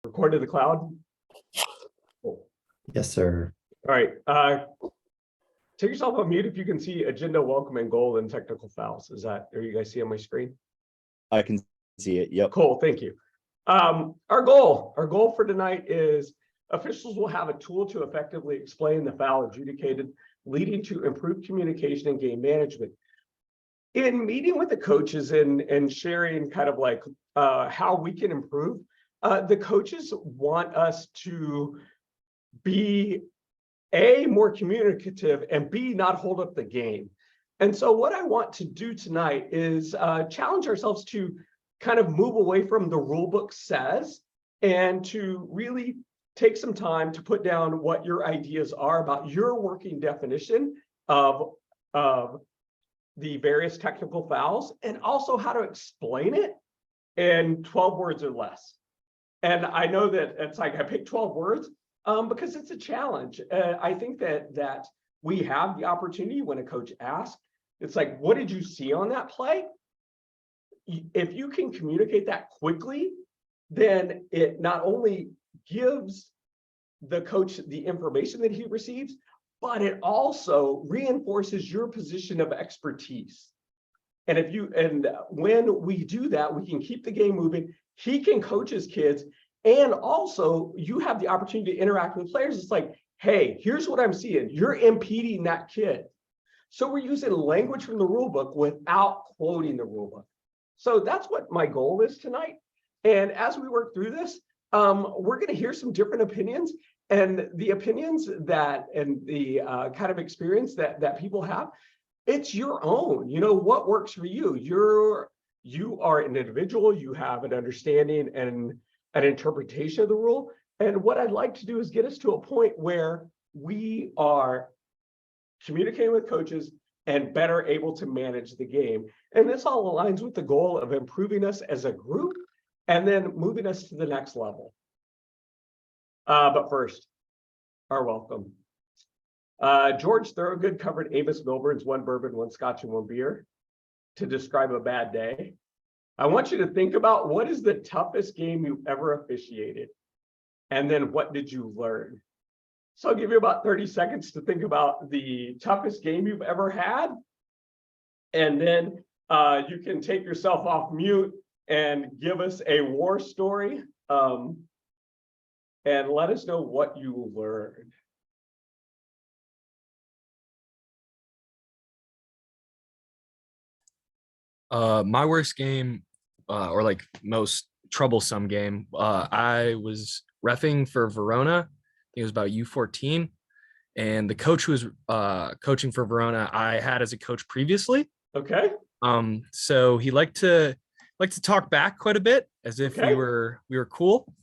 Record to the cloud. Cool. Yes, sir. All right. Take yourself on mute if you can see agenda, welcome, and goal, and technical fouls. Are you guys see on my screen? I can see it. Yep. Cool. Thank you. Our goal for tonight is officials will have a tool to effectively explain the foul adjudicated, leading to improved communication and game management. In meeting with the coaches and sharing kind of like how we can improve, the coaches want us to be A, more communicative, and B, not hold up the game. And so what I want to do tonight is challenge ourselves to kind of move away from the rule book says and to really take some time to put down what your ideas are about your working definition of the various technical fouls and also how to explain it in 12 words or less. And I know that it's like I picked 12 words because it's a challenge. I think that we have the opportunity when a coach asks, it's like, what did you see on that play? If you can communicate that quickly, then it not only gives the coach the information that he receives, but it also reinforces your position of expertise. And when we do that, we can keep the game moving. He can coach his kids, and also you have the opportunity to interact with players. It's like, hey, here's what I'm seeing. You're impeding that kid. So we're using language from the rule book without quoting the rule book. So that's what my goal is tonight. And as we work through this, we're going to hear some different opinions, and the opinions that and the kind of experience that people have, it's your own. You know, what works for you? You are an individual. You have an understanding and an interpretation of the rule. And what I'd like to do is get us to a point where we are communicating with coaches and better able to manage the game. And this all aligns with the goal of improving us as a group and then moving us to the next level. But first, our welcome. George Thorogood covered Amos Milburn's One Bourbon, One Scotch, and One Beer to describe a bad day. I want you to think about what is the toughest game you ever officiated, and then what did you learn? So I'll give you about 30 seconds to think about the toughest game you've ever had. And then you can take yourself off mute and give us a war story and let us know what you learned. My worst game or like most troublesome game, I was reffing for Verona. It was about U14, and the coach who was coaching for Verona I had as a coach previously. Okay. So he liked to talk back quite a bit as if we were cool.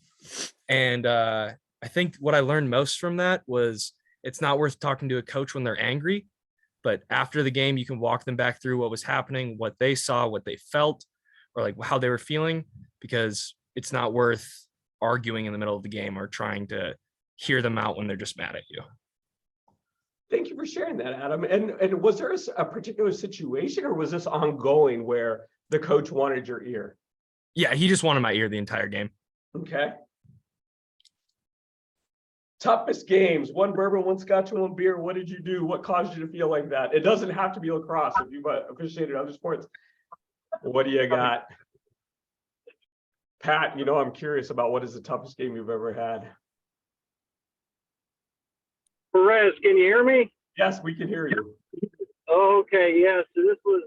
And I think what I learned most from that was it's not worth talking to a coach when they're angry, but after the game you can walk them back through what was happening, what they saw, what they felt, or like how they were feeling, because it's not worth arguing in the middle of the game or trying to hear them out when they're just mad at you. Thank you for sharing that, Adam. And was there a particular situation, or was this ongoing where the coach wanted your ear? Yeah, he just wanted my ear the entire game. Okay. Toughest games, one bourbon, one scotch, and one beer. What did you do? What caused you to feel like that? It doesn't have to be lacrosse if you've officiated other sports. What do you got? Pat, you know, I'm curious about what is the toughest game you've ever had? Perez, can you hear me? Yes, we can hear you. Okay, yeah. So this was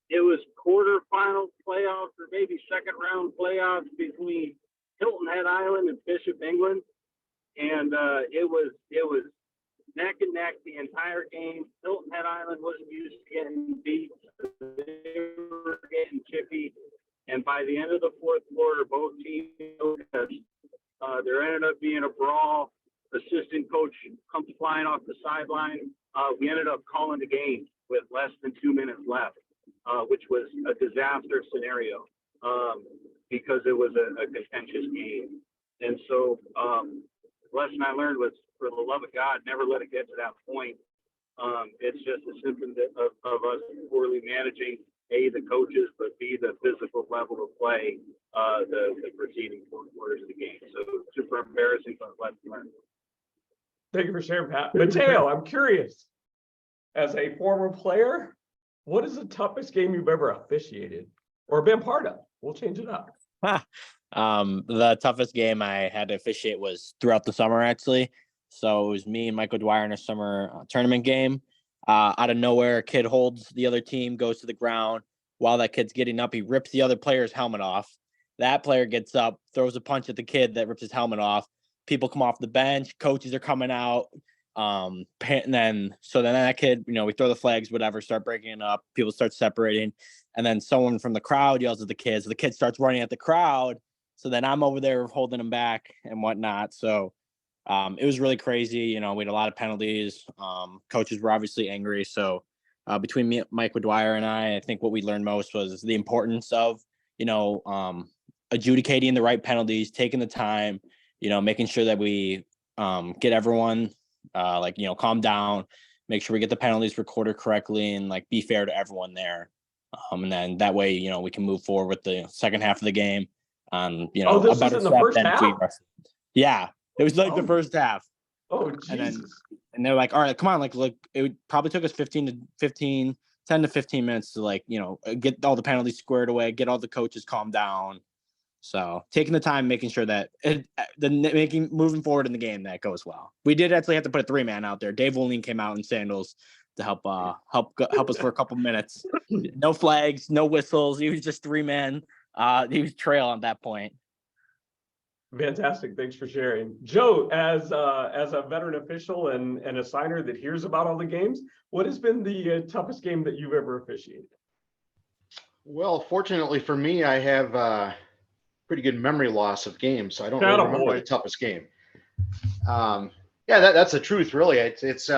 it was quarterfinal playoffs or maybe second round playoffs between Hilton Head Island and Bishop England, and it was neck and neck the entire game. Hilton Head Island wasn't used to getting beat; so they were getting chippy, and by the end of the fourth quarter, both teams there ended up being a brawl. Assistant coach comes flying off the sideline. We ended up calling the game with less than 2 minutes left, which was a disaster scenario because it was a contentious game. And so the lesson I learned was, for the love of God, never let it get to that point. It's just a symptom of us poorly managing A, the coaches, but B, the physical level of play, the preceding 4 quarters of the game. So super embarrassing, but let's learn. Thank you for sharing, Pat. Mateo, I'm curious, as a former player, what is the toughest game you've ever officiated or been part of? We'll change it up. The toughest game I had to officiate was throughout the summer, actually. So it was me and Michael Dwyer in a summer tournament game. Out of nowhere, a kid holds the other team, goes to the ground. While that kid's getting up, he rips the other player's helmet off. That player gets up, throws a punch at the kid that rips his helmet off. People come off the bench, coaches are coming out. And then that kid, we throw the flags, whatever, start breaking it up. People start separating. And then someone from the crowd yells at the kids. So the kid starts running at the crowd. So then I'm over there holding him back and whatnot. So it was really crazy. We had a lot of penalties. Coaches were obviously angry. So between me, Mike Dwyer, and I think what we learned most was the importance of, adjudicating the right penalties, taking the time, making sure that we get everyone calm down, make sure we get the penalties recorded correctly, and be fair to everyone there. And then that way, we can move forward with the second half of the game. This a was better in the step first than half? Yeah, it was the first half. Oh, And then- Jesus. And they're like, all right, come on. It probably took us 10 to 15 minutes to get all the penalties squared away, get all the coaches calmed down. So taking the time, making sure that moving forward in the game, that goes well. We did actually have to put a 3-man out there. Dave Woolning came out in sandals to help us for a couple minutes. No flags, no whistles. He was just 3-man. He was trail at that point. Fantastic. Thanks for sharing. Joe, as a veteran official and a signer that hears about all the games, what has been the toughest game that you've ever officiated? Well, fortunately for me, I have pretty good memory loss of games, so I don't really remember the toughest game. That's the truth, really. It's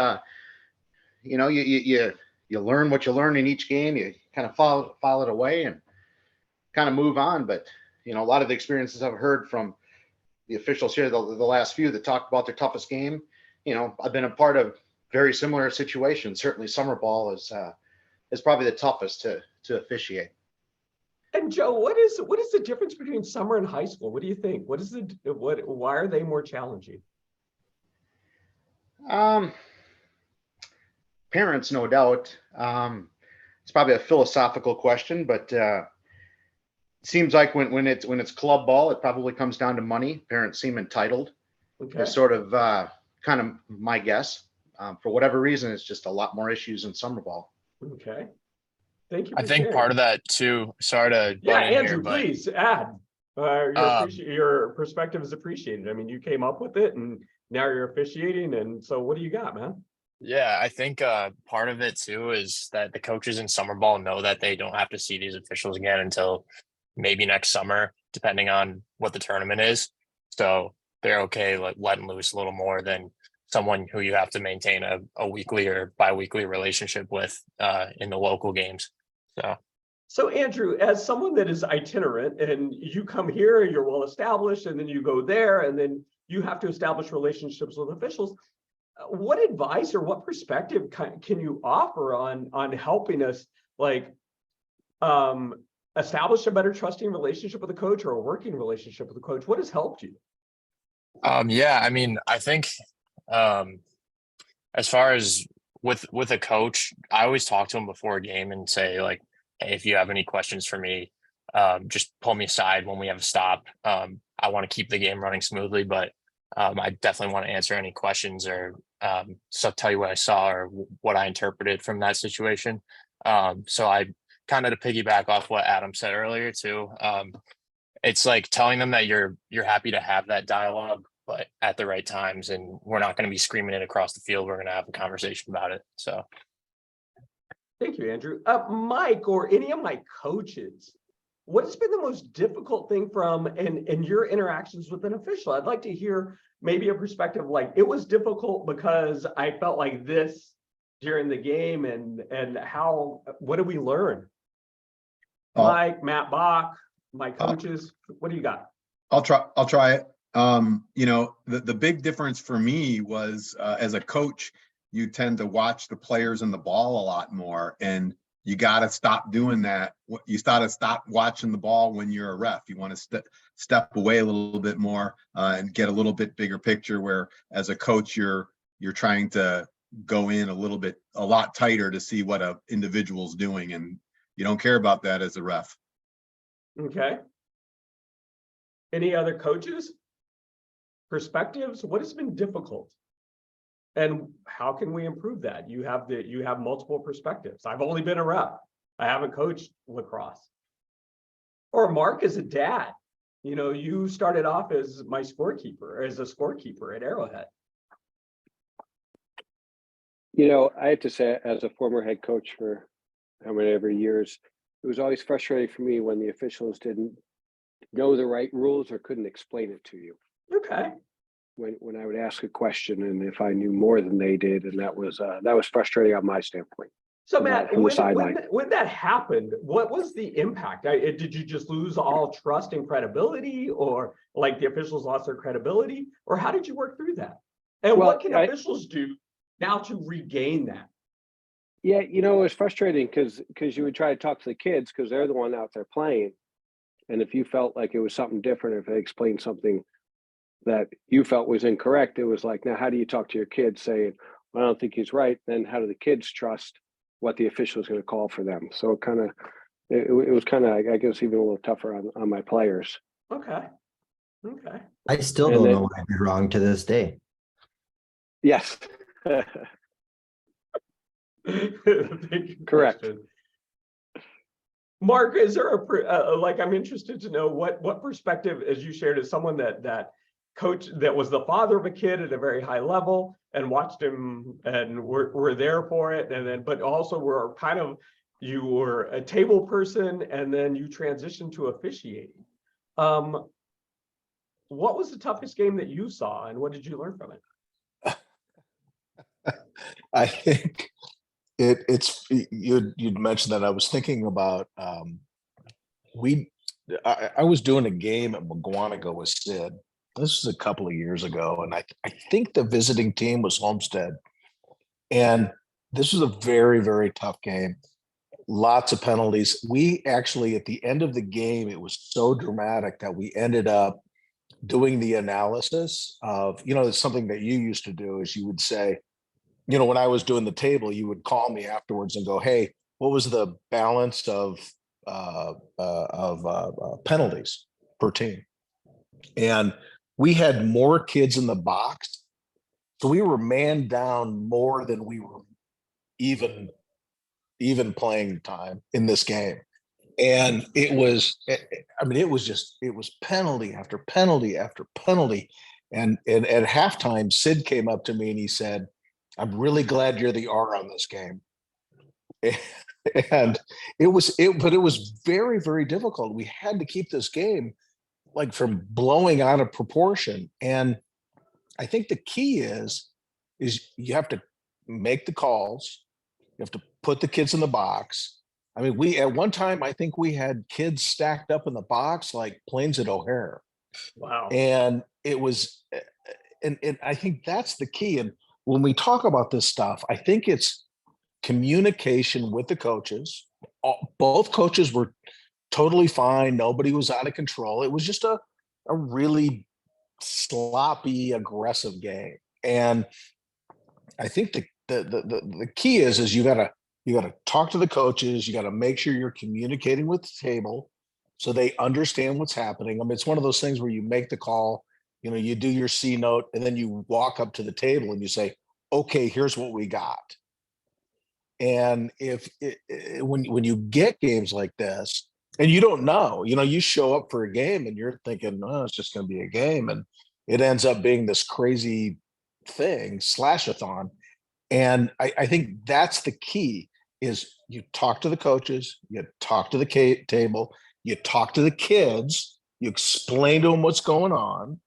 you learn what you learn in each game. You kind of file it away and kind of move on. But a lot of the experiences I've heard from the officials here, the last few that talked about their toughest game, I've been a part of very similar situations. Certainly, summer ball is probably the toughest to officiate. And Joe, what is the difference between summer and high school? What do you think? Why are they more challenging? Parents, no doubt. It's probably a philosophical question, but it seems like when it's club ball, it probably comes down to money. Parents seem entitled. Okay. It's sort of kind of my guess. For whatever reason, it's just a lot more issues in summer ball. Okay. Thank you. I think part of that too. Sorry to butt in Andrew, here, but please add. Your perspective is appreciated. I mean, you came up with it, and now you're officiating. And so, what do you got, man? yeah, I think part of it too is that the coaches in summer ball know that they don't have to see these officials again until maybe next summer, depending on what the tournament is. So they're okay letting loose a little more than someone who you have to maintain a weekly or bi-weekly relationship with in the local games. So Andrew, as someone that is itinerant and you come here, you're well established, and then you go there, and then you have to establish relationships with officials. What advice or what perspective can you offer on helping us establish a better trusting relationship with a coach or a working relationship with a coach? What has helped you? I think as far as with a coach, I always talk to him before a game and say, hey, if you have any questions for me, just pull me aside when we have a stop. I want to keep the game running smoothly, but I definitely want to answer any questions or tell you what I saw or what I interpreted from that situation. So I kind of, to piggyback off what Adam said earlier too, it's like telling them that you're happy to have that dialogue, but at the right times, and we're not going to be screaming it across the field. We're going to have a conversation about it. So. Thank you, Andrew. Mike, or any of my coaches, what has been the most difficult thing in your interactions with an official? I'd like to hear maybe a perspective it was difficult because I felt like this during the game, and what did we learn? Mike, Matt Bach, my coaches, what do you got? I'll try it. The big difference for me was as a coach, you tend to watch the players and the ball a lot more, and You got to stop doing that. You got to stop watching the ball when you're a ref. You want to step away a little bit more and get a little bit bigger picture, where as a coach, you're trying to go in a lot tighter to see what a individual's doing, and you don't care about that as a ref. Okay. Any other coaches? Perspectives? What has been difficult? And how can we improve that? You have multiple perspectives. I've only been a ref. I haven't coached lacrosse. Or Mark is a dad. You know, you started off as my scorekeeper, as a scorekeeper at Arrowhead. You know, I have to say, as a former head coach for how many ever years, it was always frustrating for me when the officials didn't know the right rules or couldn't explain it to you. Okay. When I would ask a question, and if I knew more than they did, and that was frustrating on my standpoint. So from Matt, the sideline. when that happened, what was the impact? Did you just lose all trust and credibility, or like the officials lost their credibility, or how did you work through that? And what can officials do now to regain that? Yeah, you know, it was frustrating because you would try to talk to the kids because they're the one out there playing, and if you felt like it was something different, if they explained something that you felt was incorrect, it was like, now how do you talk to your kids saying, well, I don't think he's right? Then how do the kids trust what the official is going to call for them? So it was kind of, I guess, even a little tougher on my players. Okay. I still don't know why I did wrong to this day. Yes. Correct. Question. Mark, is there I'm interested to know what perspective, as you shared, as someone that coach that was the father of a kid at a very high level and watched him and were there for it, and then but also you were a table person and then you transitioned to officiating. What was the toughest game that you saw, and what did you learn from it? I think you'd mentioned that. I was thinking about I was doing a game at McGuanago with Sid. This was a couple of years ago, and I think the visiting team was Homestead, and this was a very, very tough game. Lots of penalties. We actually, at the end of the game, it was so dramatic that we ended up doing the analysis of, it's something that you used to do, is you would say, when I was doing the table, you would call me afterwards and go, hey, what was the balance of penalties per team? And we had more kids in the box, so we were man down more than we were even playing time in this game. And it was penalty after penalty after penalty. And at halftime, Sid came up to me and he said, I'm really glad you're the R on this game. And it was very, very difficult. We had to keep this game from blowing out of proportion. And I think the key is you have to make the calls. You have to put the kids in the box. I mean, at one time, I think we had kids stacked up in the box like planes at O'Hare. Wow. And it was, and I think that's the key. And when we talk about this stuff, I think it's communication with the coaches. Both coaches were totally fine. Nobody was out of control. It was just a really sloppy, aggressive game. And I think the key is you gotta talk to the coaches. You gotta make sure you're communicating with the table so they understand what's happening. I mean, it's one of those things where you make the call, you do your C note, and then you walk up to the table and you say, okay, here's what we got. And when you get games like this, and you don't know, you show up for a game and you're thinking, oh, it's just going to be a game. And it ends up being this crazy thing, slash-a-thon. And I think that's the key, is you talk to the coaches, you talk to the table, you talk to the kids, you explain to them what's going on,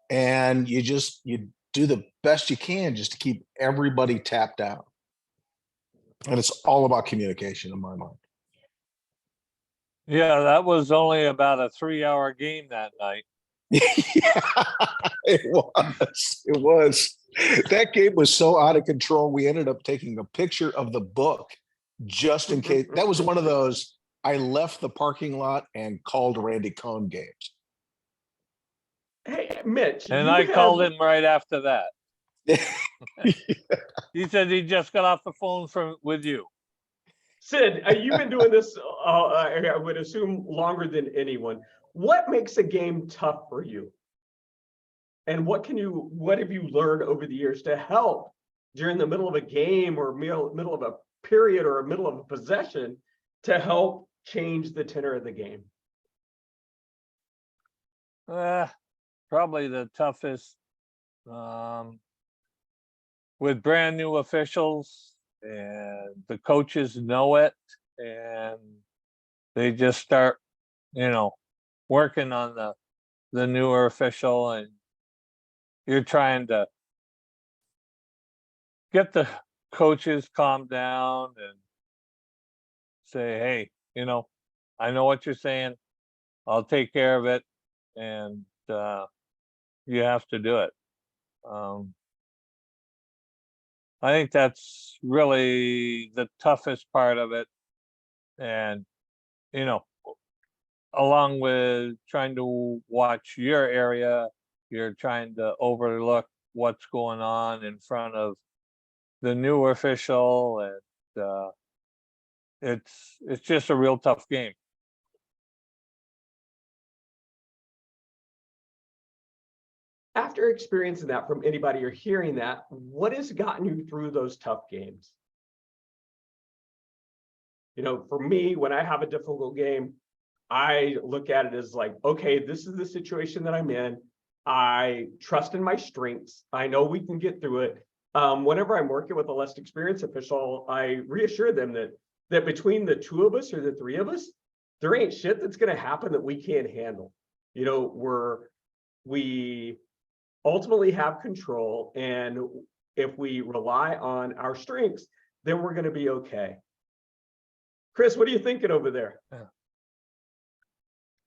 and you do the best you can just to keep everybody tapped out. And it's all about communication in my mind. Yeah, that was only about a 3-hour game that night. Yeah, it was. That game was so out of control. We ended up taking a picture of the book just in case. That was one of those, I left the parking lot and called Randy Cohn games. Hey, Mitch. And you I called have- him right after that. He said he just got off the phone with you. Sid, you've been doing this, I would assume, longer than anyone. What makes a game tough for you? And what have you learned over the years to help during the middle of a game or middle of a period or middle of a possession to help change the tenor of the game? Probably the toughest with brand new officials, and the coaches know it, and they just start, working on the newer official, and you're trying to get the coaches calmed down and say, hey, I know what you're saying. I'll take care of it. And you have to do it. I think that's really the toughest part of it. And, along with trying to watch your area, you're trying to overlook what's going on in front of the new official. And it's just a real tough game. After experiencing that from anybody or hearing that, what has gotten you through those tough games? For me, when I have a difficult game, I look at it as like, okay, this is the situation that I'm in. I trust in my strengths. I know we can get through it. Whenever I'm working with a less experienced official, I reassure them that between the two of us or the three of us, there ain't shit that's going to happen that we can't handle. We ultimately have control, and if we rely on our strengths, then we're going to be okay. Chris, what are you thinking over there?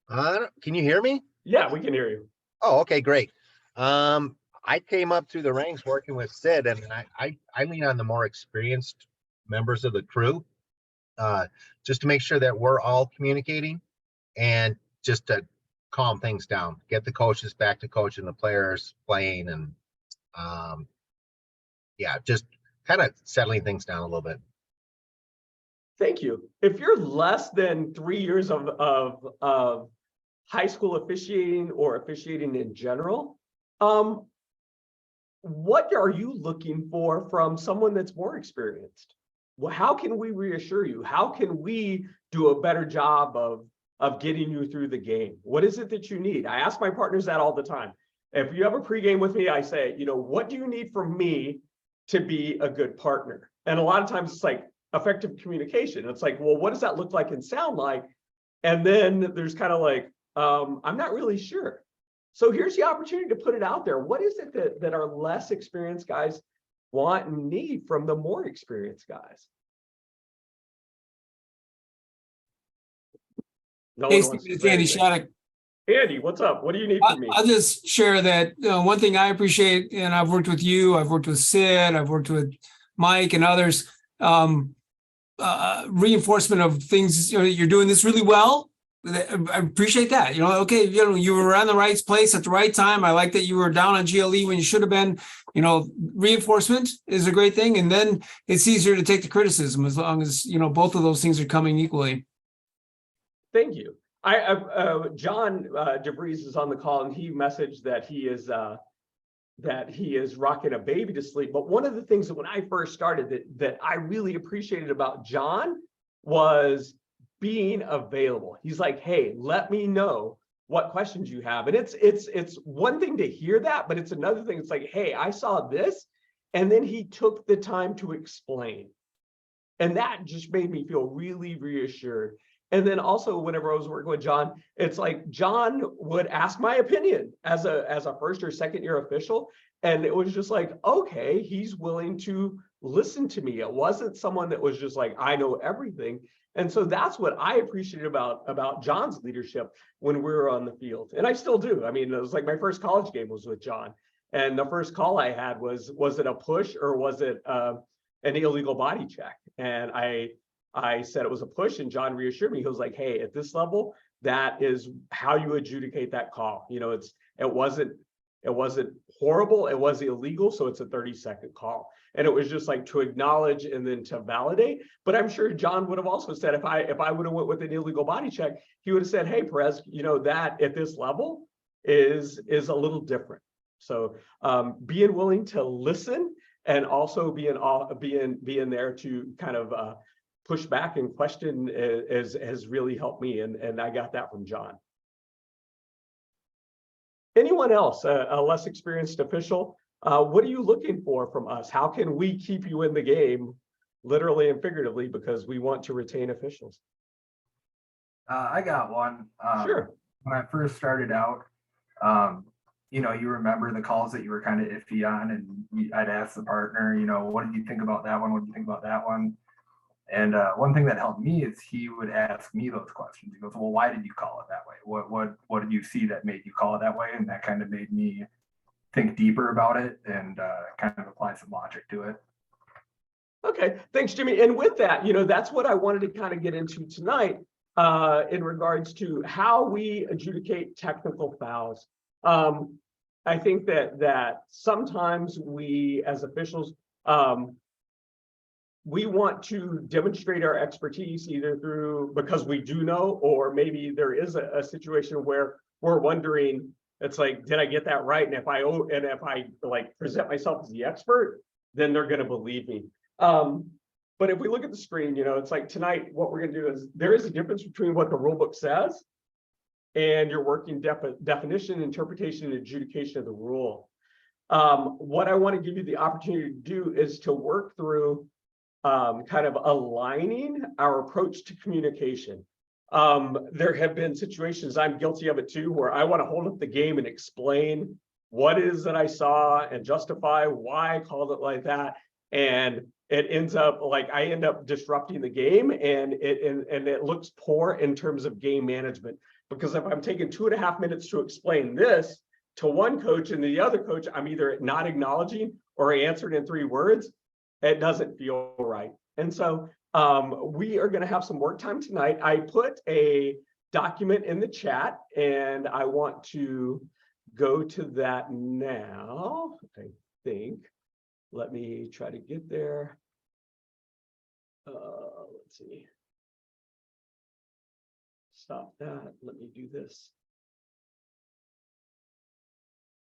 Can you hear me? Yeah, we can hear you. Oh, okay, great. I came up through the ranks working with Sid, and I lean on the more experienced members of the crew, just to make sure that we're all communicating and just to calm things down, get the coaches back to coaching the players, playing, and just kind of settling things down a little bit. Thank you. If you're less than 3 years of high school officiating or officiating in general, what are you looking for from someone that's more experienced? Well, how can we reassure you? How can we do a better job of getting you through the game? What is it that you need? I ask my partners that all the time. If you have a pregame with me, I say, what do you need from me to be a good partner? And a lot of times it's like effective communication. It's like, well, what does that look like and sound like? And then there's kind of like, I'm not really sure. So here's the opportunity to put it out there. What is it that our less experienced guys want and need from the more experienced guys? No Hey, one wants to it's say Andy anything. Shattuck. Andy, what's up? What do you need from me? I'll just share that one thing I appreciate, and I've worked with you, I've worked with Sid, I've worked with Mike and others. Reinforcement of things, you're doing this really well. I appreciate that. Okay, you were in the right place at the right time. I like that you were down on GLE when you should have been. Reinforcement is a great thing, and then it's easier to take the criticism as long as both of those things are coming equally. Thank you. John DeVries is on the call, and he messaged that he is rocking a baby to sleep. But one of the things that when I first started that I really appreciated about John was being available. He's like, hey, let me know what questions you have. And it's one thing to hear that, but it's another thing. It's like, hey, I saw this. And then he took the time to explain. And that just made me feel really reassured. And then also whenever I was working with John, it's like John would ask my opinion as a first or second year official. And it was just like, okay, he's willing to listen to me. It wasn't someone that was just like, I know everything. And so that's what I appreciated about John's leadership when we were on the field. And I still do. I mean, it was like my first college game was with John. And the first call I had was it a push or was it an illegal body check? And I I said it was a push, and John reassured me. He was like, hey, at this level, that is how you adjudicate that call. You know, it wasn't horrible, it was illegal, so it's a 30-second call. And it was just like to acknowledge and then to validate. But I'm sure John would have also said, if I would have went with an illegal body check, he would have said, hey, Perez, you know, that at this level is a little different. So being willing to listen and also being there to kind of push back and question has really helped me, and I got that from John. Anyone else, a less experienced official, what are you looking for from us? How can we keep you in the game, literally and figuratively, because we want to retain officials? I got one. Sure. When I first started out, you know, you remember the calls that you were kind of iffy on, and I'd ask the partner, you know, what did you think about that one? What did you think about that one? And one thing that helped me is he would ask me those questions. He goes, well, why did you call it that way? What did you see that made you call it that way? And that kind of made me think deeper about it and kind of apply some logic to it. Okay, thanks, Jimmy. And with that, you know, that's what I wanted to kind of get into tonight in regards to how we adjudicate technical fouls. I think that sometimes we as officials, we want to demonstrate our expertise either because we do know, or maybe there is a situation where we're wondering, it's like, did I get that right? And if I like present myself as the expert, then they're going to believe me. But if we look at the screen, you know, it's like tonight, what we're going to do is there is a difference between what the rule book says and your working definition, interpretation, and adjudication of the rule. What I want to give you the opportunity to do is to work through kind of aligning our approach to communication. There have been situations, I'm guilty of it too, where I want to hold up the game and explain what it is that I saw and justify why I called it like that. And it ends up like I end up disrupting the game, and it looks poor in terms of game management. Because if I'm taking 2.5 minutes to explain this to one coach and the other coach, I'm either not acknowledging or answered in 3 words. It doesn't feel right. And so we are going to have some work time tonight. I put a document in the chat, and I want to go to that now, I think. Let me try to get there. Let's see. Stop that. Let me do this.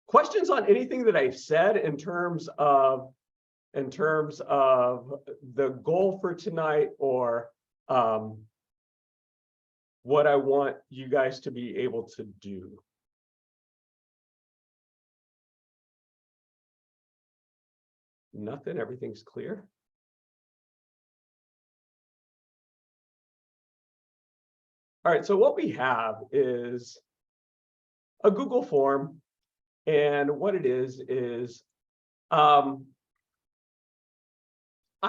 Questions on anything that I've said in terms of the goal for tonight, or what I want you guys to be able to do? Nothing, everything's clear. All right, so what we have is a Google form, and what it is I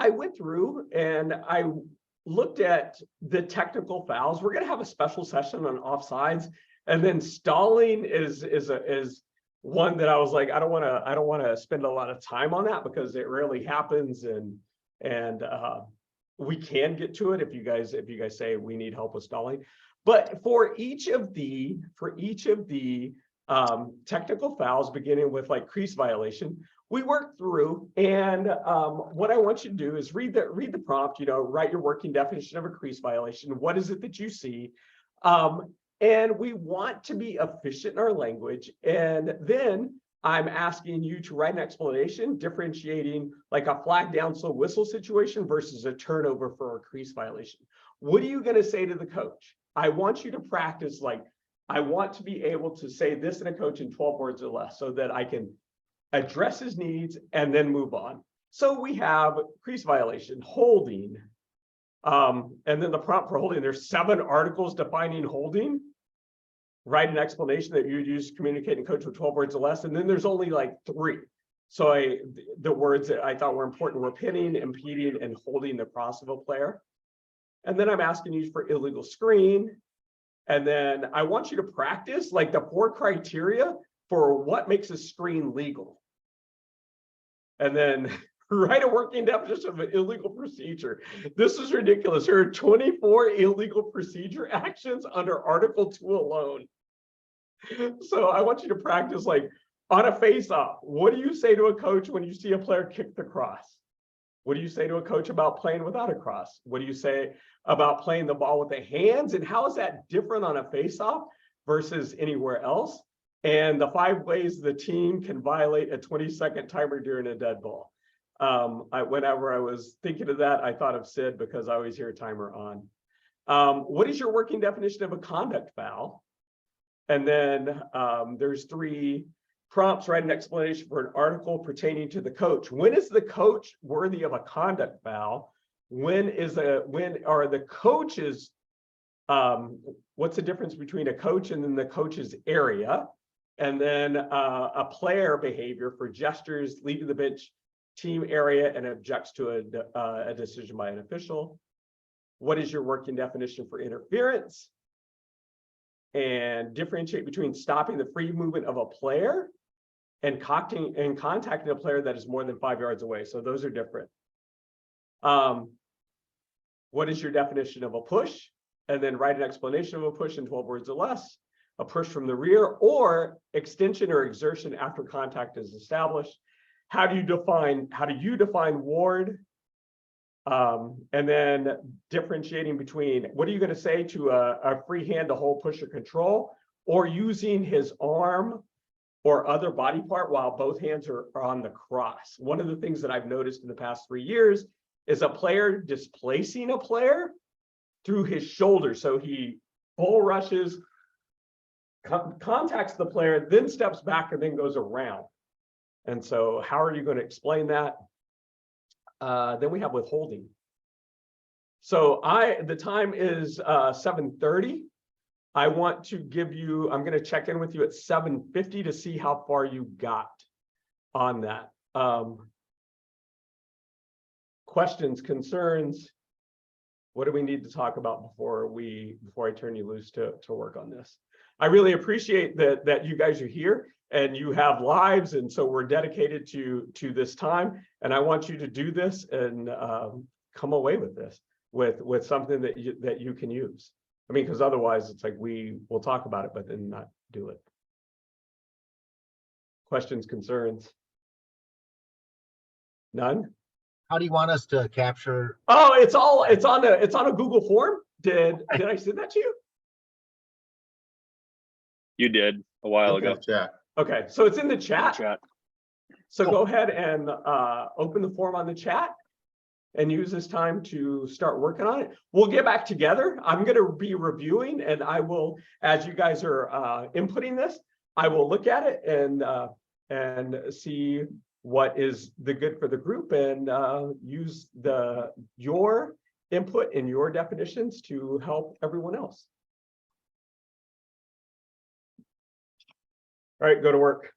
went through and I looked at the technical fouls. We're going to have a special session on offsides, and then stalling is one that I was like, I don't want to spend a lot of time on that because it rarely happens, and we can get to it if you guys say we need help with stalling. But for each of the technical fouls, beginning with like crease violation, we work through, and what I want you to do is read the prompt, you know, write your working definition of a crease violation. What is it that you see? And we want to be efficient in our language. And then I'm asking you to write an explanation differentiating like a flag down slow whistle situation versus a turnover for a crease violation. What are you going to say to the coach? I want you to practice, like, I want to be able to say this in a coach in 12 words or less so that I can address his needs and then move on. So we have crease violation, holding, and then the prompt for holding. There's 7 articles defining holding. Write an explanation that you would use to communicate and coach with 12 words or less, and then there's only like 3. So the words that I thought were important were pinning, impeding, and holding the cross of a player. And then I'm asking you for illegal screen. And then I want you to practice like the 4 criteria for what makes a screen legal. And then Write a working definition of an illegal procedure. This is ridiculous. There are 24 illegal procedure actions under Article 2 alone. So I want you to practice like on a face-off. What do you say to a coach when you see a player kick the cross? What do you say to a coach about playing without a cross? What do you say about playing the ball with the hands? And how is that different on a face-off versus anywhere else? And the 5 ways the team can violate a 20-second timer during a dead ball. Whenever I was thinking of that, I thought of Sid because I always hear a timer on. What is your working definition of a conduct foul? And then there's 3 prompts. Write an explanation for an article pertaining to the coach. When is the coach worthy of a conduct foul? When are the coaches? What's the difference between a coach and then the coach's area? And then a player behavior for gestures, leaving the bench, team area, and objects to a decision by an official. What is your working definition for interference? And differentiate between stopping the free movement of a player and contacting a player that is more than 5 yards away. So those are different. What is your definition of a push? And then write an explanation of a push in 12 words or less. A push from the rear or extension or exertion after contact is established. How do you define ward? And then differentiating between what are you going to say to a free hand to hold, push, or control, or using his arm or other body part while both hands are on the cross. One of the things that I've noticed in the past 3 years is a player displacing a player through his shoulder. So he bull rushes, contacts the player, then steps back and then goes around. And so how are you going to explain that? Then we have withholding. So the time is 7:30. I want to give you, I'm going to check in with you at 7:50 to see how far you got on that. Questions, concerns? What do we need to talk about before I turn you loose to work on this? I really appreciate that you guys are here and you have lives, and so we're dedicated to this time. And I want you to do this and come away with this, with something that you can use. I mean, because otherwise it's like we'll talk about it, but then not do it. Questions, concerns? None? How do you want us to capture? Oh, it's on a Google form. Did I send that to you? You did a while ago. Chat. Okay, so it's in the chat. Chat. So go ahead and open the form on the chat and use this time to start working on it. We'll get back together. I'm going to be reviewing, and I will, as you guys are inputting this, I will look at it and see what is the good for the group and use your input and your definitions to help everyone else. All right, go to work.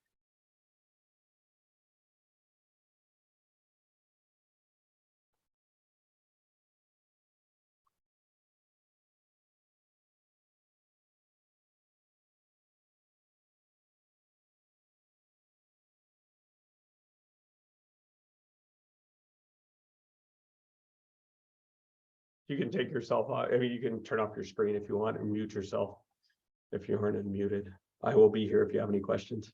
You can take yourself off. I mean, you can turn off your screen if you want and mute yourself if you aren't unmuted. I will be here if you have any questions.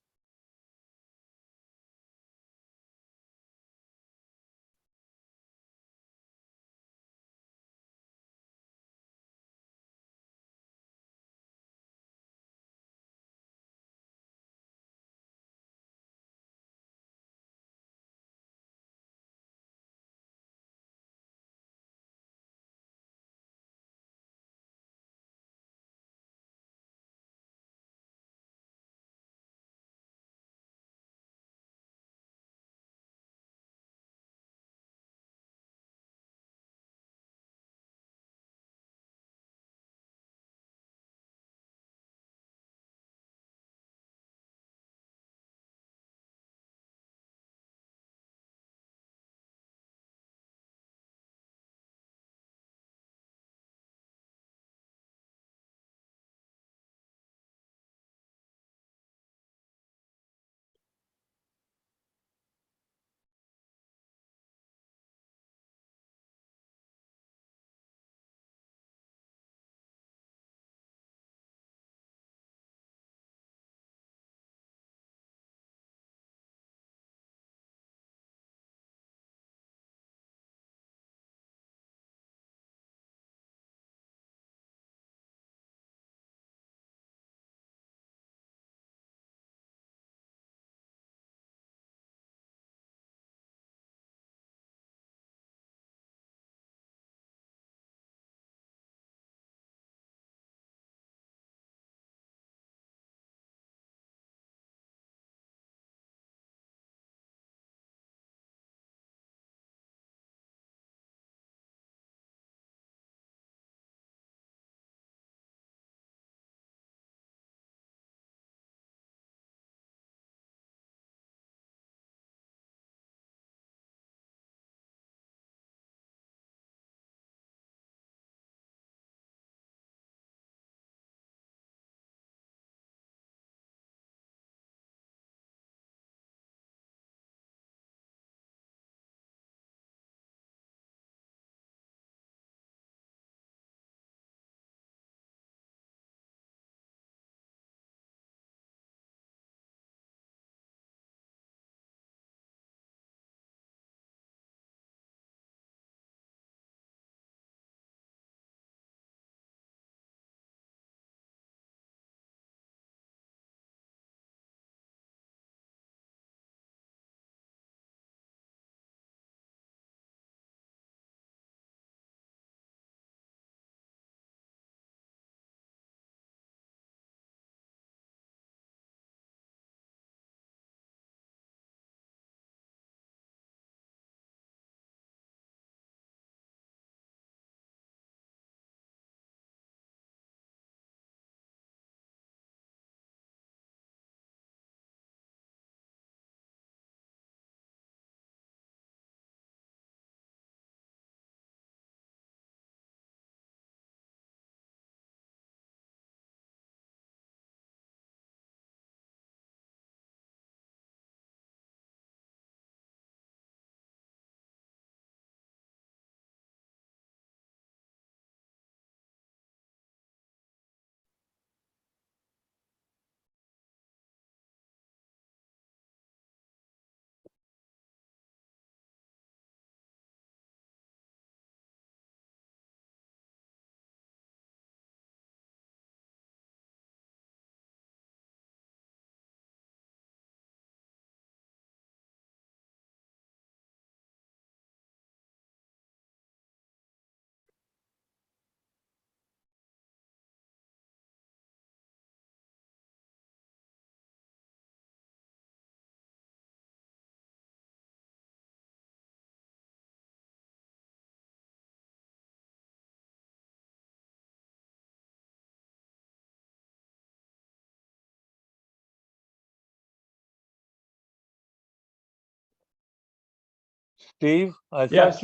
Steve, Yes.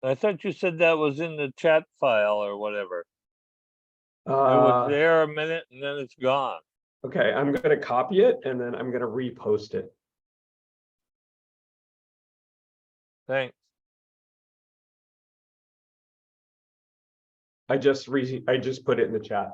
I thought you said that was in the chat file or whatever. It was there a minute and then it's gone. Okay, I'm gonna copy it and then I'm gonna repost it. Thanks. I just put it in the chat.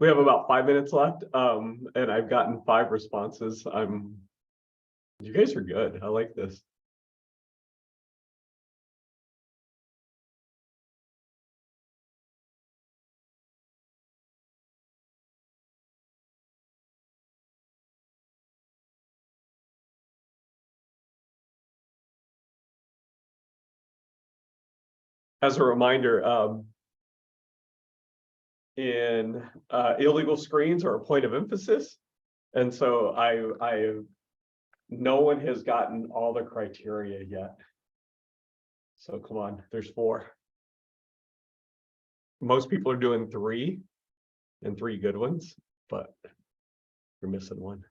We have about 5 minutes left, and I've gotten 5 responses. You guys are good. I like this. As a reminder, in illegal screens are a point of emphasis. And so no one has gotten all the criteria yet. So come on, there's 4. Most people are doing 3 and 3 good ones, but you're missing one.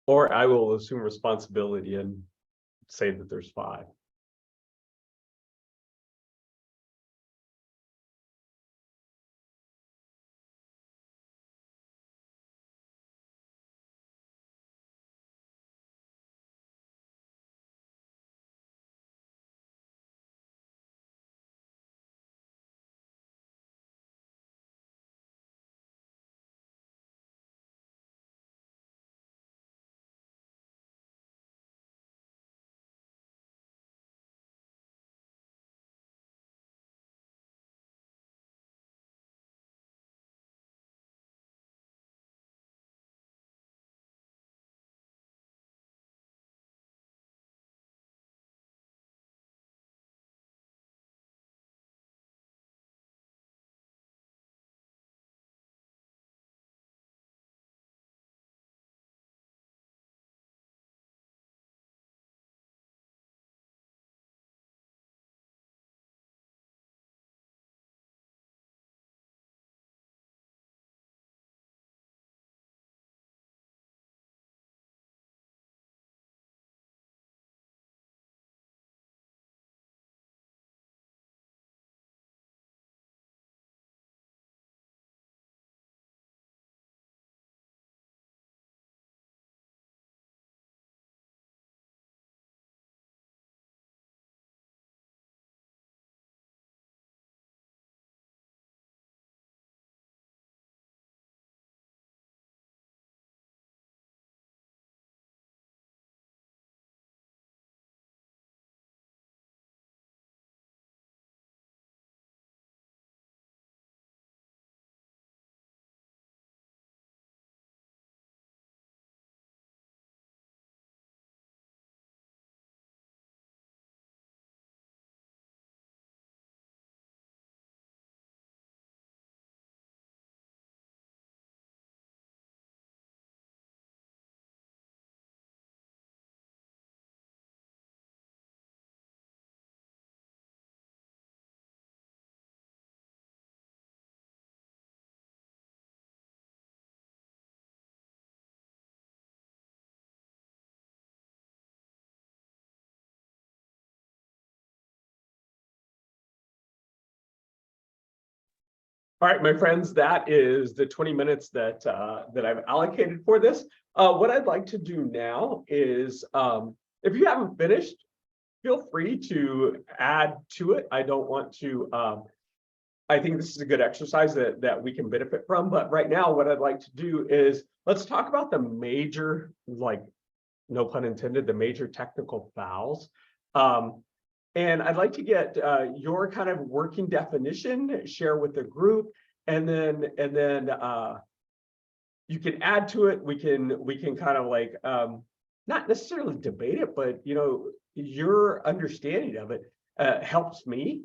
Or I will assume responsibility and say that there's 5. All right, my friends, that is the 20 minutes that I've allocated for this. What I'd like to do now is, if you haven't finished, feel free to add to it. I don't want to, I think this is a good exercise that we can benefit from. But right now, what I'd like to do is let's talk about the major, like, no pun intended, the major technical fouls. And I'd like to get your kind of working definition, share with the group, and then you can add to it. We can kind of like not necessarily debate it, but your understanding of it helps me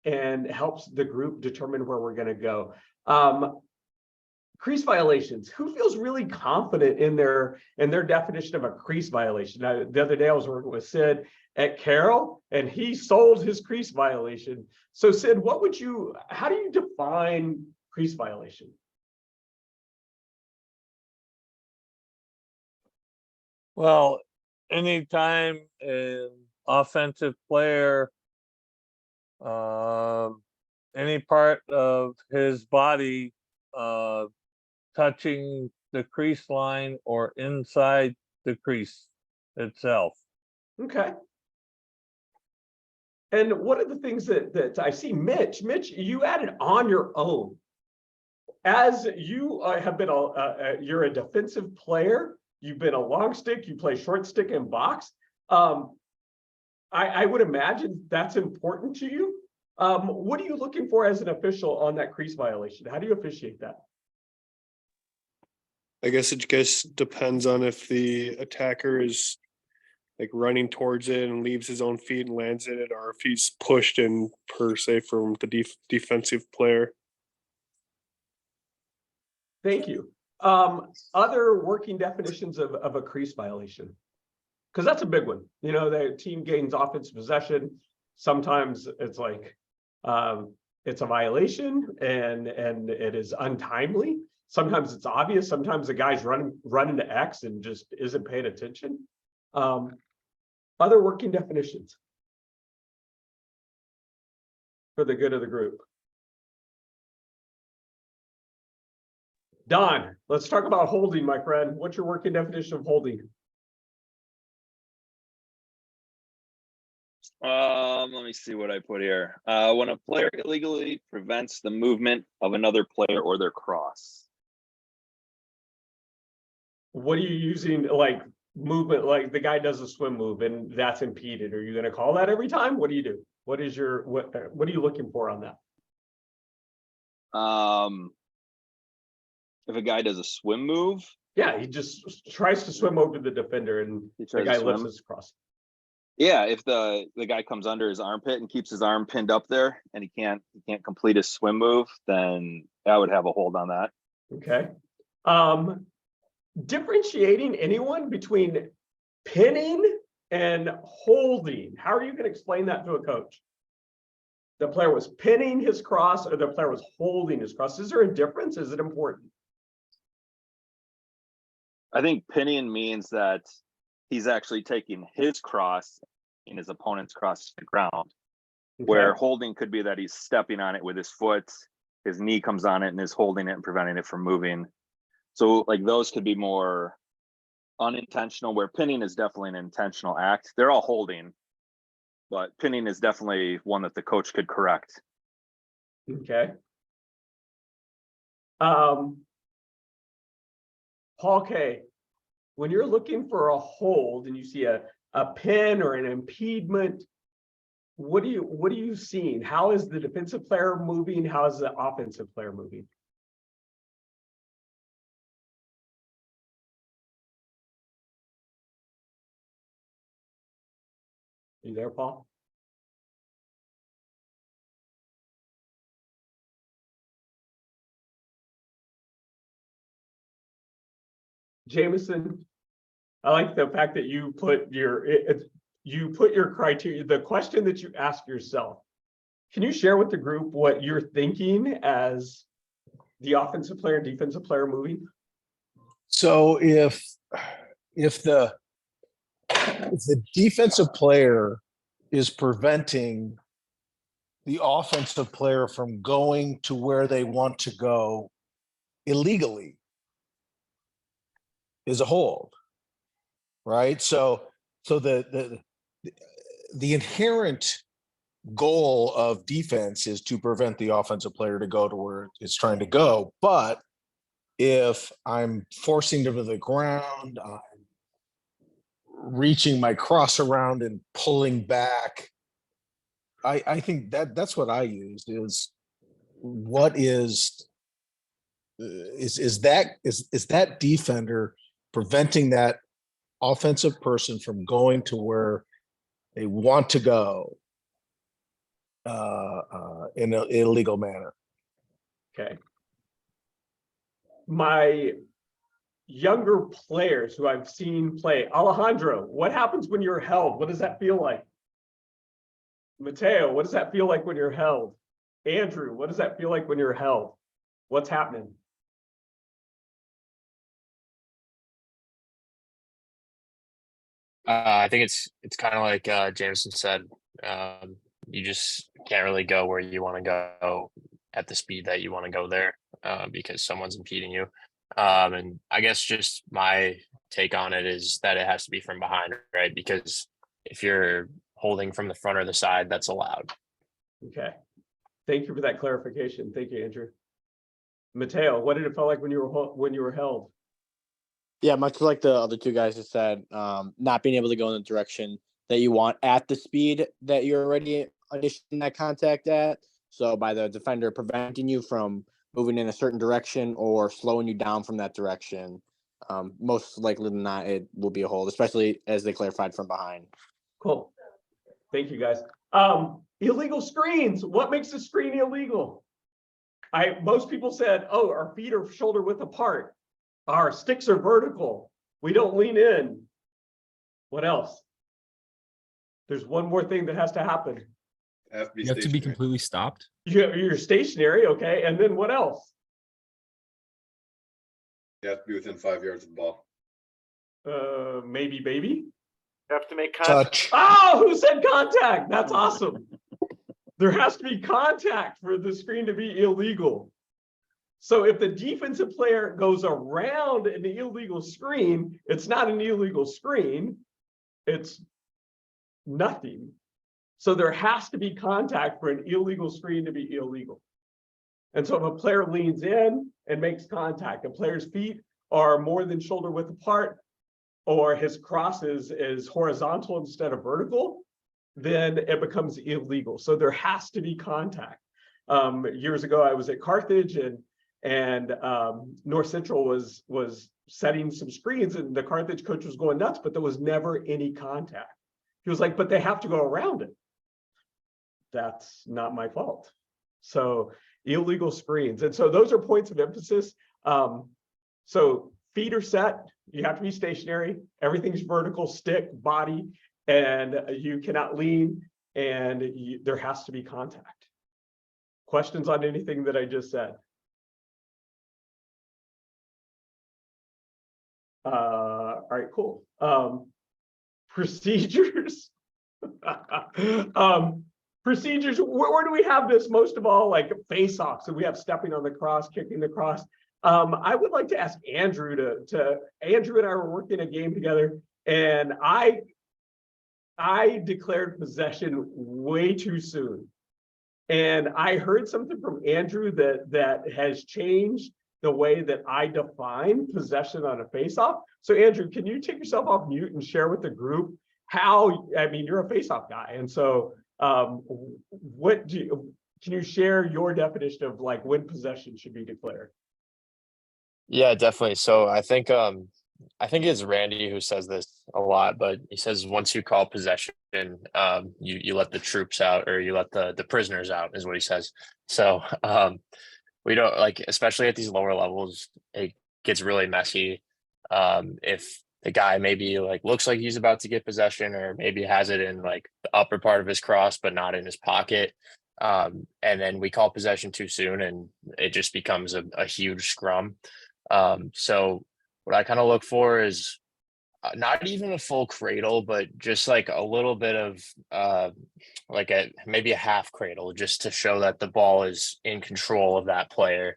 and helps the group determine where we're going to go. Crease violations. Who feels really confident in their definition of a crease violation? Now, the other day I was working with Sid at Carroll, and he sold his crease violation. So Sid, how do you define crease violation? Well, anytime an offensive player, any part of his body touching the crease line or inside the crease itself. Okay. And what are the things that I see, Mitch, you added on your own. As you have been you're a defensive player, you've been a long stick, you play short stick and box. I would imagine that's important to you. What are you looking for as an official on that crease violation? How do you officiate that? I guess it just depends on if the attacker is like running towards it and leaves his own feet and lands in it, or if he's pushed in per se from the defensive player. Thank you. Other working definitions of a crease violation, because that's a big one. You know, the team gains offensive possession. Sometimes it's like it's a violation and it is untimely. Sometimes it's obvious. Sometimes the guy's running to X and just isn't paying attention. Other working definitions for the good of the group. Don, let's talk about holding, my friend. What's your working definition of holding? Let me see what I put here. When a player illegally prevents the movement of another player or their cross. What are you using, like movement, like the guy does a swim move and that's impeded? Are you going to call that every time? What do you do? What is your, what are you looking for on that? If a guy does a swim move. Yeah, he just tries to swim over the defender and the guy lifts his cross. Yeah, if the guy comes under his armpit and keeps his arm pinned up there and he can't complete his swim move, then I would have a hold on that. Okay. Differentiating anyone between pinning and holding. How are you going to explain that to a coach? The player was pinning his cross or the player was holding his cross. Is there a difference? Is it important? I think pinning means that he's actually taking his cross and his opponent's cross to the ground. Okay. Where holding could be that he's stepping on it with his foot, his knee comes on it and is holding it and preventing it from moving. So like those could be more unintentional, where pinning is definitely an intentional act. They're all holding, but pinning is definitely one that the coach could correct. Okay. Paul K., when you're looking for a hold and you see a pin or an impediment, what are you seeing? How is the defensive player moving? How is the offensive player moving? You there, Paul? Jameson, I like the fact that you put your criteria, the question that you ask yourself. Can you share with the group what you're thinking as the offensive player, defensive player moving? So if the defensive player is preventing the offensive player from going to where they want to go illegally, is a hold, right? So the inherent goal of defense is to prevent the offensive player to go to where it's trying to go. But if I'm forcing them to the ground, I'm reaching my cross around and pulling back, I think that's what I used is what is that defender preventing that offensive person from going to where they want to go in an illegal manner. Okay. My younger players who I've seen play, Alejandro, what happens when you're held? What does that feel like? Mateo, what does that feel like when you're held? Andrew, what does that feel like when you're held? What's happening? I think it's kind of like Jameson said. You just can't really go where you want to go at the speed that you want to go there because someone's impeding you. And I guess just my take on it is that it has to be from behind, right? Because if you're holding from the front or the side, that's allowed. Okay. Thank you for that clarification. Thank you, Andrew. Mateo, what did it feel like when you were held? Yeah, much like the other two guys have said, not being able to go in the direction that you want at the speed that you're already initiating that contact at. So by the defender preventing you from moving in a certain direction or slowing you down from that direction, most likely than not, it will be a hold, especially as they clarified from behind. Cool. Thank you, guys. Illegal screens. What makes a screen illegal? Most people said, oh, our feet are shoulder width apart. Our sticks are vertical. We don't lean in. What else? There's one more thing that has to happen. You have to be completely stopped. You're stationary, okay. And then what else? You have to be within 5 yards of the ball. Maybe baby. You have to make contact. Touch. Oh, who said contact? That's awesome. There has to be contact for the screen to be illegal. So if the defensive player goes around an illegal screen, it's not an illegal screen. It's nothing. So there has to be contact for an illegal screen to be illegal. And so if a player leans in and makes contact, a player's feet are more than shoulder width apart, or his cross is horizontal instead of vertical, then it becomes illegal. So there has to be contact. Years ago, I was at Carthage and North Central was setting some screens, and the Carthage coach was going nuts, but there was never any contact. He was like, but they have to go around it. That's not my fault. So illegal screens. And so those are points of emphasis. So feet are set, you have to be stationary, everything's vertical, stick, body, and you cannot lean, and there has to be contact. Questions on anything that I just said? All right, cool. Procedures. Procedures, where do we have this most of all? Like face-offs, so we have stepping on the cross, kicking the cross. I would like to ask Andrew Andrew and I were working a game together, and I declared possession way too soon. And I heard something from Andrew that has changed the way that I define possession on a face-off. So Andrew, can you take yourself off mute and share with the group how, I mean, you're a face-off guy. And so can you share your definition of like when possession should be declared? Yeah, definitely. So I think it's Randy who says this a lot, but he says once you call possession, you let the troops out, or you let the prisoners out, is what he says. So we don't, like, especially at these lower levels, it gets really messy. If the guy maybe like looks like he's about to get possession, or maybe has it in like the upper part of his cross but not in his pocket, and then we call possession too soon, and it just becomes a huge scrum. So what I kind of look for is not even a full cradle, but just like a little bit of like maybe a half cradle, just to show that the ball is in control of that player.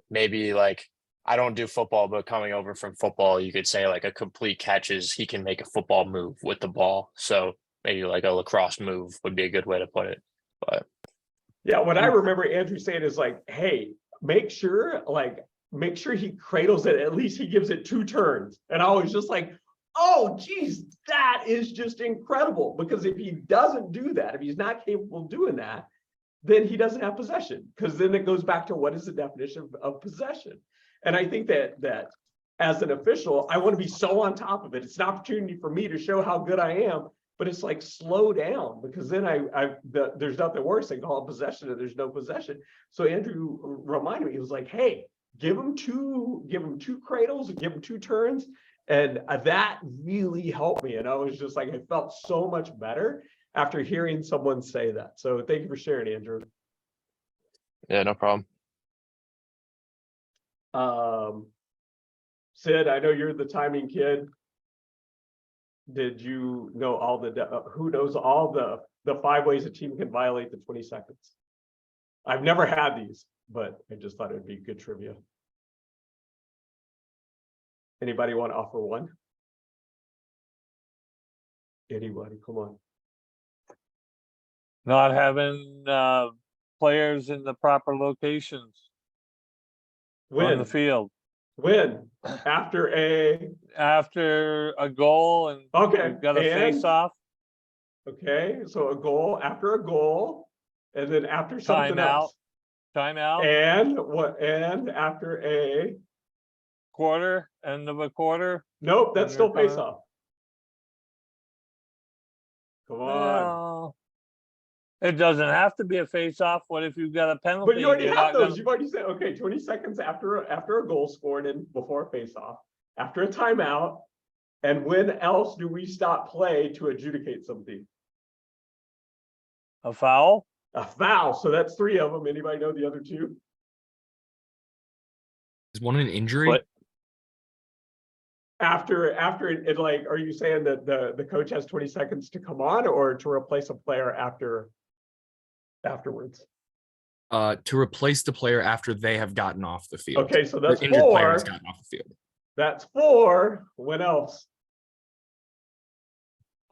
Maybe like, I don't do football, but coming over from football, you could say like a complete catch is he can make a football move with the ball. So maybe like a lacrosse move would be a good way to put it. But yeah, what I remember Andrew saying is like, hey, make sure he cradles it, at least he gives it 2 turns. And I was just like, oh geez, that is just incredible. Because if he doesn't do that, if he's not capable of doing that, then he doesn't have possession. Because then it goes back to what is the definition of possession. And I think that as an official, I want to be so on top of it. It's an opportunity for me to show how good I am, but it's like, slow down, because then there's nothing worse than call possession and there's no possession. So Andrew reminded me, he was like, hey, give him two cradles, give him 2 turns. And that really helped me. And I was just like, I felt so much better after hearing someone say that. So thank you for sharing, Andrew. yeah, no problem. Sid, I know you're the timing kid. Did you know all who knows all the 5 ways a team can violate the 20 seconds? I've never had these, but I just thought it would be good trivia. Anybody want to offer one? Anybody, come on. Not having players in the proper locations on the field. When? After a goal and okay, you've got a face off. Okay, so a goal, after a goal, and then after something else. Timeout. And what? And after a quarter, end of a quarter. Nope, that's still face off. Come on. Well, it doesn't have to be a face off. What if you've got a penalty? But you already have those. You've already said, okay, 20 seconds after a goal scored and before a face off, after a timeout, and when else do we stop play to adjudicate something? A foul? A foul. So that's 3 of them. Anybody know the other 2? Is one an injury? But After it, like, are you saying that the coach has 20 seconds to come on or to replace a player afterwards? To replace the player after they have gotten off the field. Okay, so that's the injured 4. player has gotten off the field. That's 4. When else?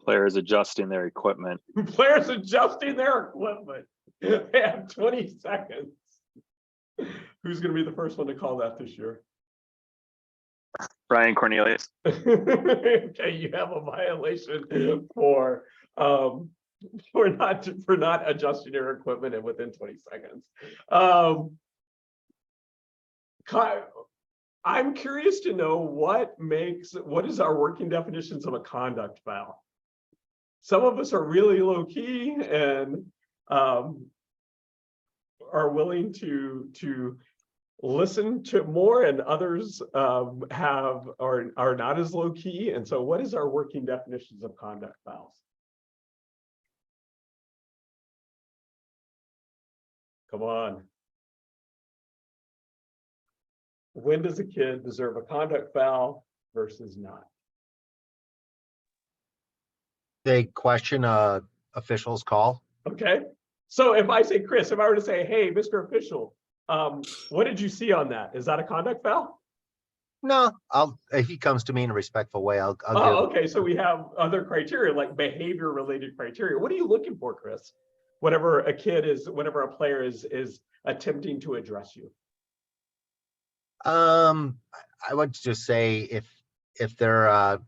Players adjusting their equipment. Players adjusting their equipment. They have 20 seconds. Who's going to be the first one to call that this year? Brian Cornelius. Okay, you have a violation for not adjusting your equipment and within 20 seconds. I'm curious to know what is our working definitions of a conduct foul. Some of us are really low key and are willing to listen to more, and others are not as low key. And so what is our working definitions of conduct fouls? Come on. When does a kid deserve a conduct foul versus not? They question a official's call. Okay. So if I say, Chris, if I were to say, hey, Mr. Official, what did you see on that? Is that a conduct foul? No, if he comes to me in a respectful way, I'll give. Okay. So we have other criteria like behavior related criteria. What are you looking for, Chris? Whenever a player is attempting to address you. I would just say if they're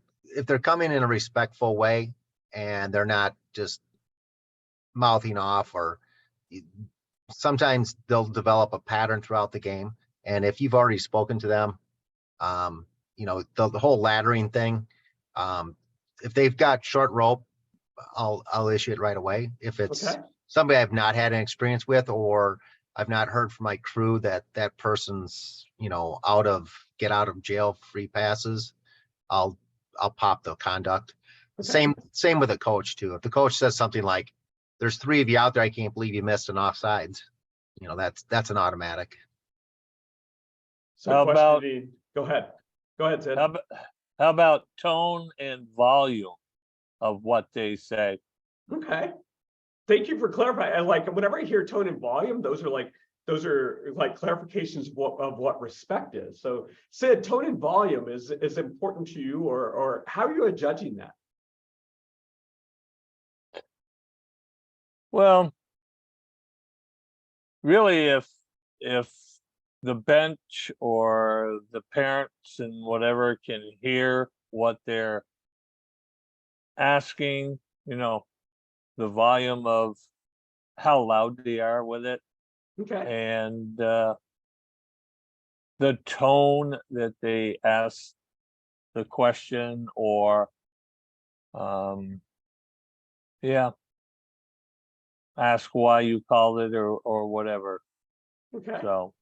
coming in a respectful way and they're not just mouthing off, or sometimes they'll develop a pattern throughout the game. And if you've already spoken to them, the whole laddering thing, if they've got short rope, I'll issue it right away. If it's somebody I've not had an experience with, or I've not heard from my crew that person's, get out of jail free passes, I'll pop the conduct. Same with a coach too. If the coach says something like, there's 3 of you out there, I can't believe you missed an offsides, that's an automatic. So go ahead, Sid. How about tone and volume of what they say? Okay. Thank you for clarifying. Like whenever I hear tone and volume, those are like clarifications of what respect is. So Sid, tone and volume is important to you, or how are you judging that? Well, really, if the bench or the parents and whatever can hear what they're asking, the volume of how loud they are with it. Okay. And the tone that they ask the question, or ask why you called it, or whatever. Okay. So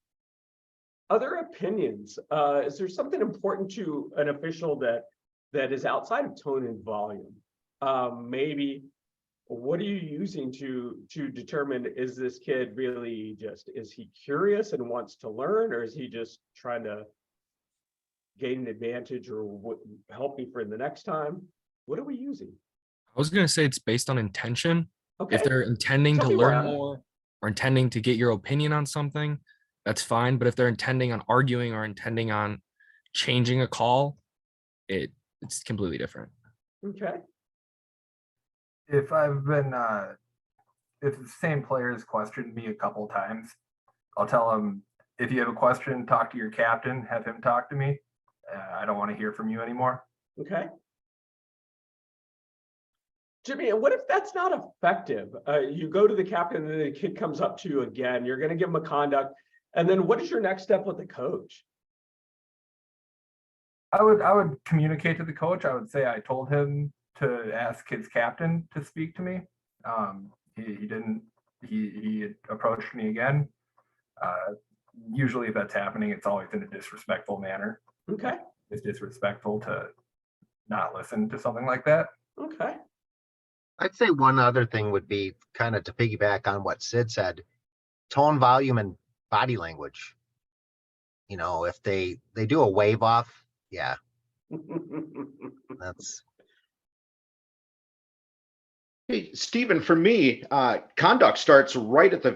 other opinions, is there something important to an official that is outside of tone and volume? Maybe what are you using to determine, is this kid really is he curious and wants to learn, or is he just trying to gain an advantage or help me for the next time? What are we using? I was gonna say it's based on intention. Okay. If they're intending Tell to me learn more. more or intending to get your opinion on something, that's fine. But if they're intending on arguing or intending on changing a call, it's completely different. Okay. If I've been, if the same player's questioned me a couple times, I'll tell them, if you have a question, talk to your captain, have him talk to me. I don't want to hear from you anymore. Okay. Jimmy, and what if that's not effective? You go to the captain and then the kid comes up to you again, you're going to give him a conduct. And then what is your next step with the coach? I would communicate to the coach. I would say I told him to ask his captain to speak to me. He didn't. He approached me again. Usually, if that's happening, it's always in a disrespectful manner. Okay. It's disrespectful to not listen to something like that. Okay. I'd say one other thing would be kind of to piggyback on what Sid said, tone, volume, and body language. You know, if they do a wave off, yeah, that's. Hey, Stephen, for me, conduct starts right at the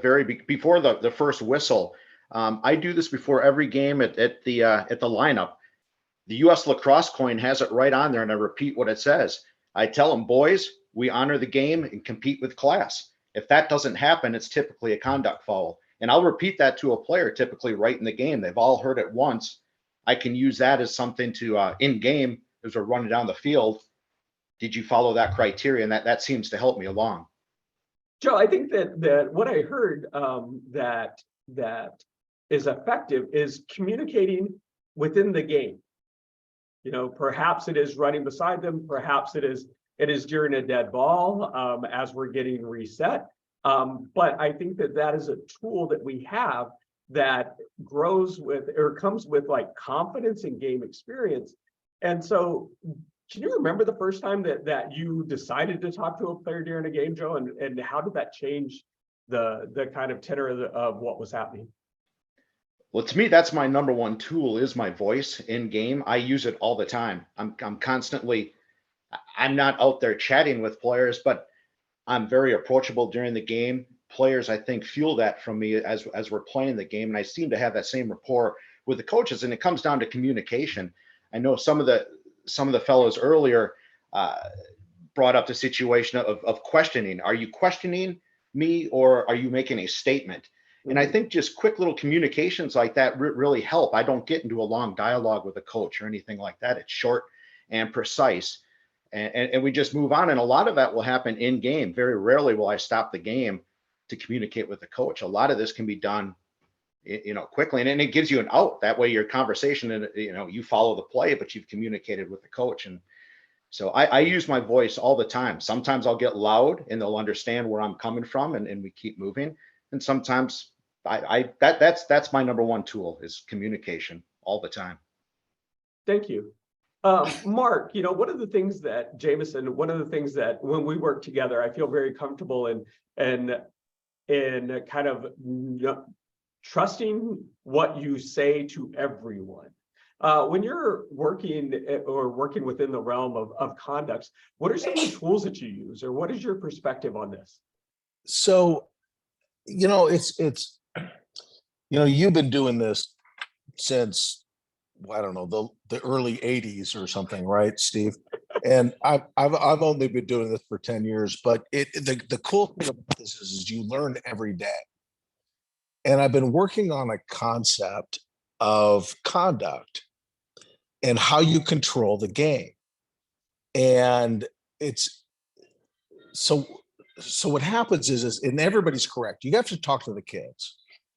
before the first whistle. I do this before every game at the lineup. The U.S. lacrosse coin has it right on there, and I repeat what it says. I tell them, boys, we honor the game and compete with class. If that doesn't happen, it's typically a conduct foul. And I'll repeat that to a player typically right in the game. They've all heard it once. I can use that as something to in game as we're running down the field. Did you follow that criteria? And that seems to help me along. Joe, I think that what I heard that is effective is communicating within the game. You know, perhaps it is running beside them, perhaps it is during a dead ball as we're getting reset. But I think that is a tool that we have that grows with or comes with like confidence and game experience. And so, can you remember the first time that you decided to talk to a player during a game, Joe? And how did that change the kind of tenor of what was happening? Well, to me, that's my number one tool is my voice in game. I use it all the time. I'm constantly, I'm not out there chatting with players, but I'm very approachable during the game. Players, I think, feel that from me as we're playing the game. And I seem to have that same rapport with the coaches. And it comes down to communication. I know some of the fellows earlier brought up the situation of questioning. Are you questioning me or are you making a statement? And I think just quick little communications like that really help. I don't get into a long dialogue with a coach or anything like that. It's short and precise. And we just move on. And a lot of that will happen in game. Very rarely will I stop the game to communicate with the coach. A lot of this can be done, you know, quickly. And it gives you an out. That way your conversation, and you know, you follow the play, but you've communicated with the coach. And so I use my voice all the time. Sometimes I'll get loud and they'll understand where I'm coming from and we keep moving. And sometimes that's my number one tool is communication all the time. Thank you. Mark, you know, one of the things that when we work together, I feel very comfortable in kind of trusting what you say to everyone. When you're working within the realm of conducts, what are some of the tools that you use, or what is your perspective on this? So, you know, you know, you've been doing this since, I don't know, the early 80s or something, right, Steve? And I've only been doing this for 10 years, but the cool thing about this is you learn every day. And I've been working on a concept of conduct and how you control the game. And it's so what happens is and everybody's correct. You have to talk to the kids,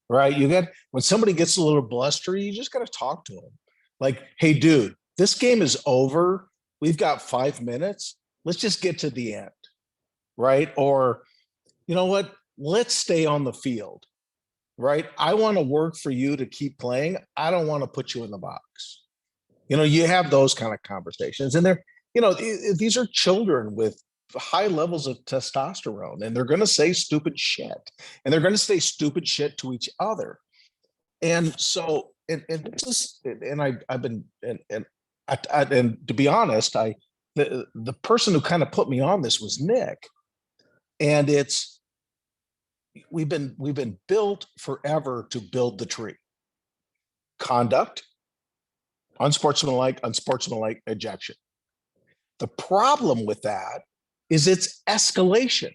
right? When somebody gets a little blustery, you just got to talk to them. Like, hey, dude, this game is over. We've got 5 minutes. Let's just get to the end, right? Or, you know what? Let's stay on the field, right? I want to work for you to keep playing. I don't want to put you in the box. You know, you have those kind of conversations. And they're, you know, these are children with high levels of testosterone, and they're going to say stupid shit, and they're going to say stupid shit to each other. And so, and this is, and I've been, and to be honest, the person who kind of put me on this was Nick, and we've been built forever to build the tree. Conduct, unsportsmanlike ejection. The problem with that is it's escalation.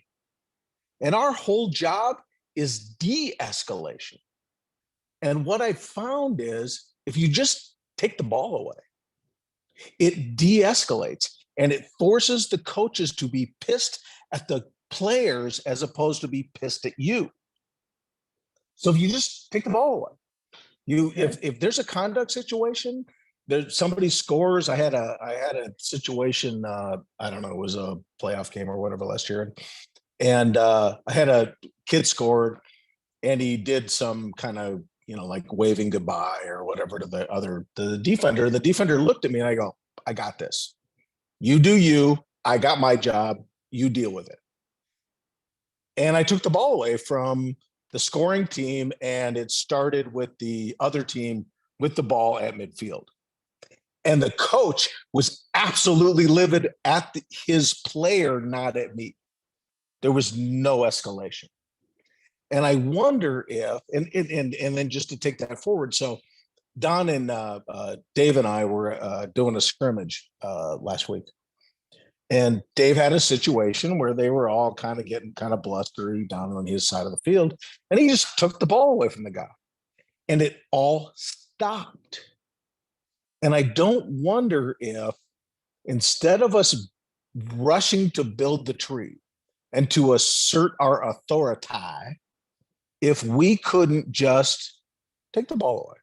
And our whole job is de-escalation. And what I found is if you just take the ball away, it de-escalates and it forces the coaches to be pissed at the players as opposed to be pissed at you. So if you just take the ball away, if there's a conduct situation, there's somebody scores. I had a situation, I don't know, it was a playoff game or whatever last year. And I had a kid scored and he did some kind of, like waving goodbye or whatever to the defender. The defender looked at me and I go, I got this. You do you, I got my job, you deal with it. And I took the ball away from the scoring team and it started with the other team with the ball at midfield. And the coach was absolutely livid at his player, not at me. There was no escalation. And I wonder if, and then just to take that forward. So Don and Dave and I were doing a scrimmage last week. And Dave had a situation where they were all kind of getting kind of blustery down on his side of the field. And he just took the ball away from the guy. And it all stopped. And I don't wonder if instead of us rushing to build the tree and to assert our authority, if we couldn't just take the ball away,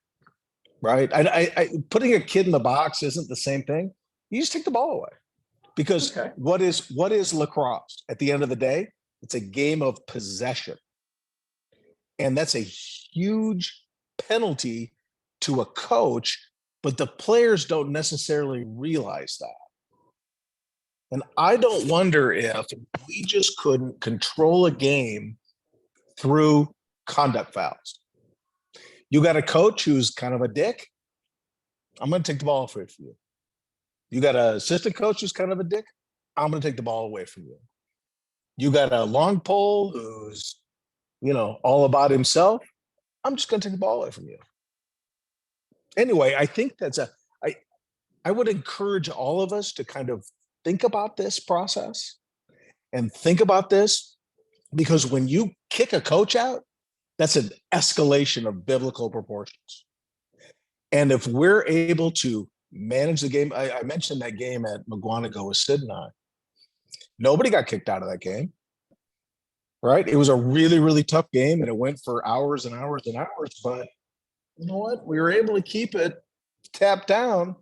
right? I putting a kid in the box isn't the same thing. You just take the ball away. Because what is lacrosse? At the end of the day, it's a game of possession. And that's a huge penalty to a coach, but the players don't necessarily realize that. And I don't wonder if we just couldn't control a game through conduct fouls. You got a coach who's kind of a dick, I'm going to take the ball away from you. You got an assistant coach who's kind of a dick, I'm going to take the ball away from you. You got a long pole who's, all about himself, I'm just going to take the ball away from you. Anyway, I think I would encourage all of us to kind of think about this process and think about this, because when you kick a coach out, that's an escalation of biblical proportions. And if we're able to manage the game, I mentioned that game at McGuanago with Sid and I. Nobody got kicked out of that game, right? It was a really, really tough game and it went for hours and hours and hours, but you know what? We were able to keep it tapped down,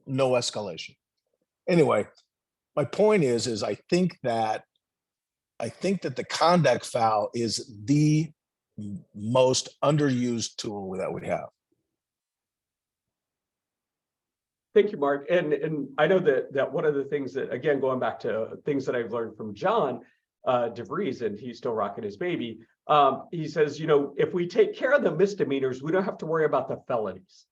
no escalation. Anyway, my point is I think that the conduct foul is the most underused tool that we have. Thank you, Mark. And I know that one of the things that, again, going back to things that I've learned from John DeVries, and he's still rocking his baby, he says, if we take care of the misdemeanors, we don't have to worry about the felonies.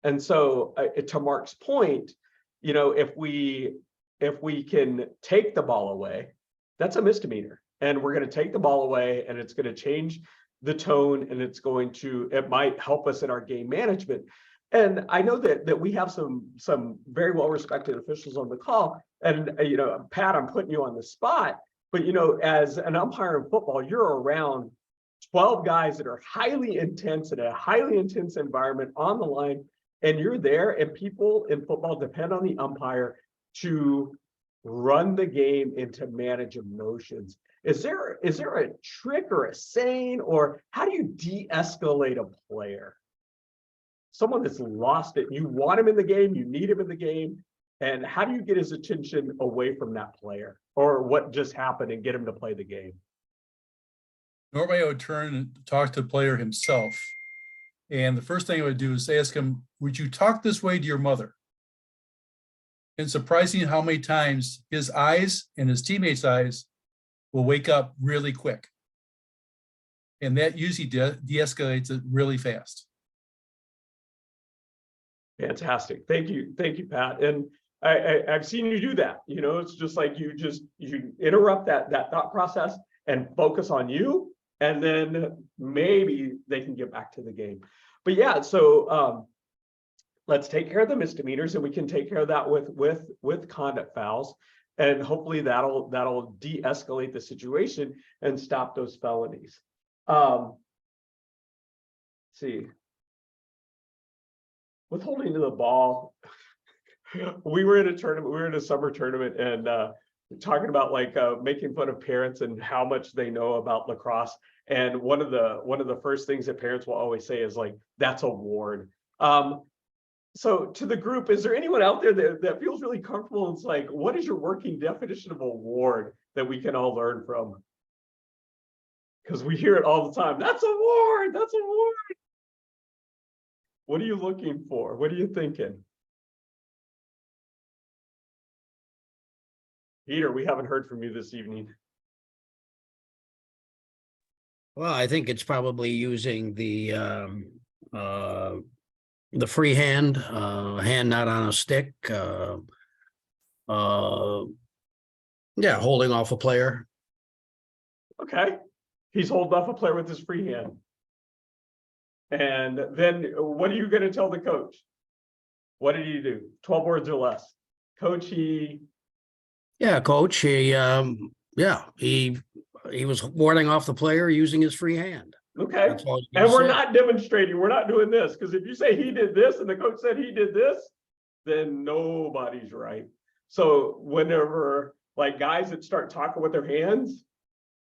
And so to Mark's point, if we can take the ball away, that's a misdemeanor. And we're going to take the ball away and it's going to change the tone and it might help us in our game management. And I know that we have some very well-respected officials on the call. And, Pat, I'm putting you on the spot, but, as an umpire in football, you're around 12 guys that are highly intense in a highly intense environment on the line, and you're there, and people in football depend on the umpire to run the game and to manage emotions. Is there a trick or a saying, or how do you de-escalate a player? Someone that's lost it. You want him in the game, you need him in the game. And how do you get his attention away from that player or what just happened and get him to play the game? Normally I would turn and talk to the player himself. And the first thing I would do is ask him, would you talk this way to your mother? and surprising how many times his eyes and his teammates' eyes will wake up really quick. And that usually de-escalates it really fast. Fantastic. Thank you, Pat. And I've seen you do that. You know, it's just like you interrupt that thought process and focus on you, and then maybe they can get back to the game. But yeah, so let's take care of the misdemeanors, and we can take care of that with conduct fouls, and hopefully that'll de-escalate the situation and stop those felonies. Let's see. With holding to the ball, we were in a tournament, we were in a summer tournament, and talking about like making fun of parents and how much they know about lacrosse. And one of the first things that parents will always say is like, that's a ward. So to the group, is there anyone out there that feels really comfortable? And it's like, what is your working definition of a ward that we can all learn from? Because we hear it all the time. That's a ward, that's a ward. What are you looking for? What are you thinking? Peter, we haven't heard from you this evening. Well, I think it's probably using the free hand, hand not on a stick. Yeah, holding off a player. Okay. He's holding off a player with his free hand. And then what are you going to tell the coach? What did he do? 12 words or less. Coach, Yeah, coach, he was warding off the player using his free hand. okay. That's all And we're say. not demonstrating. We're not doing this. Because if you say he did this and the coach said he did this, then nobody's right. So whenever like guys that start talking with their hands,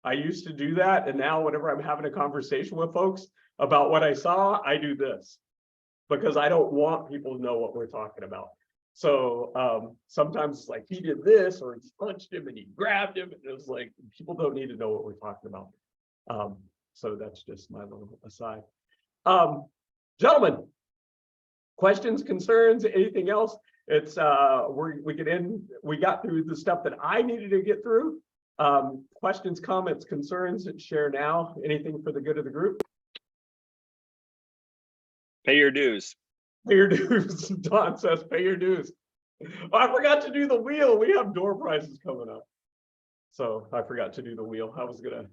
I used to do that. And now whenever I'm having a conversation with folks about what I saw, I do this because I don't want people to know what we're talking about. So sometimes it's like he did this or he punched him and he grabbed him. And it was like, people don't need to know what we're talking about. So that's just my little aside. Gentlemen, questions, concerns, anything else? It's we got through the stuff that I needed to get through. Questions, comments, concerns, share now. Anything for the good of the group? Pay your dues. Pay your dues. Don says pay your dues. Oh, I forgot to do the wheel. We have door prizes coming up. So I forgot to do the wheel. I was gonna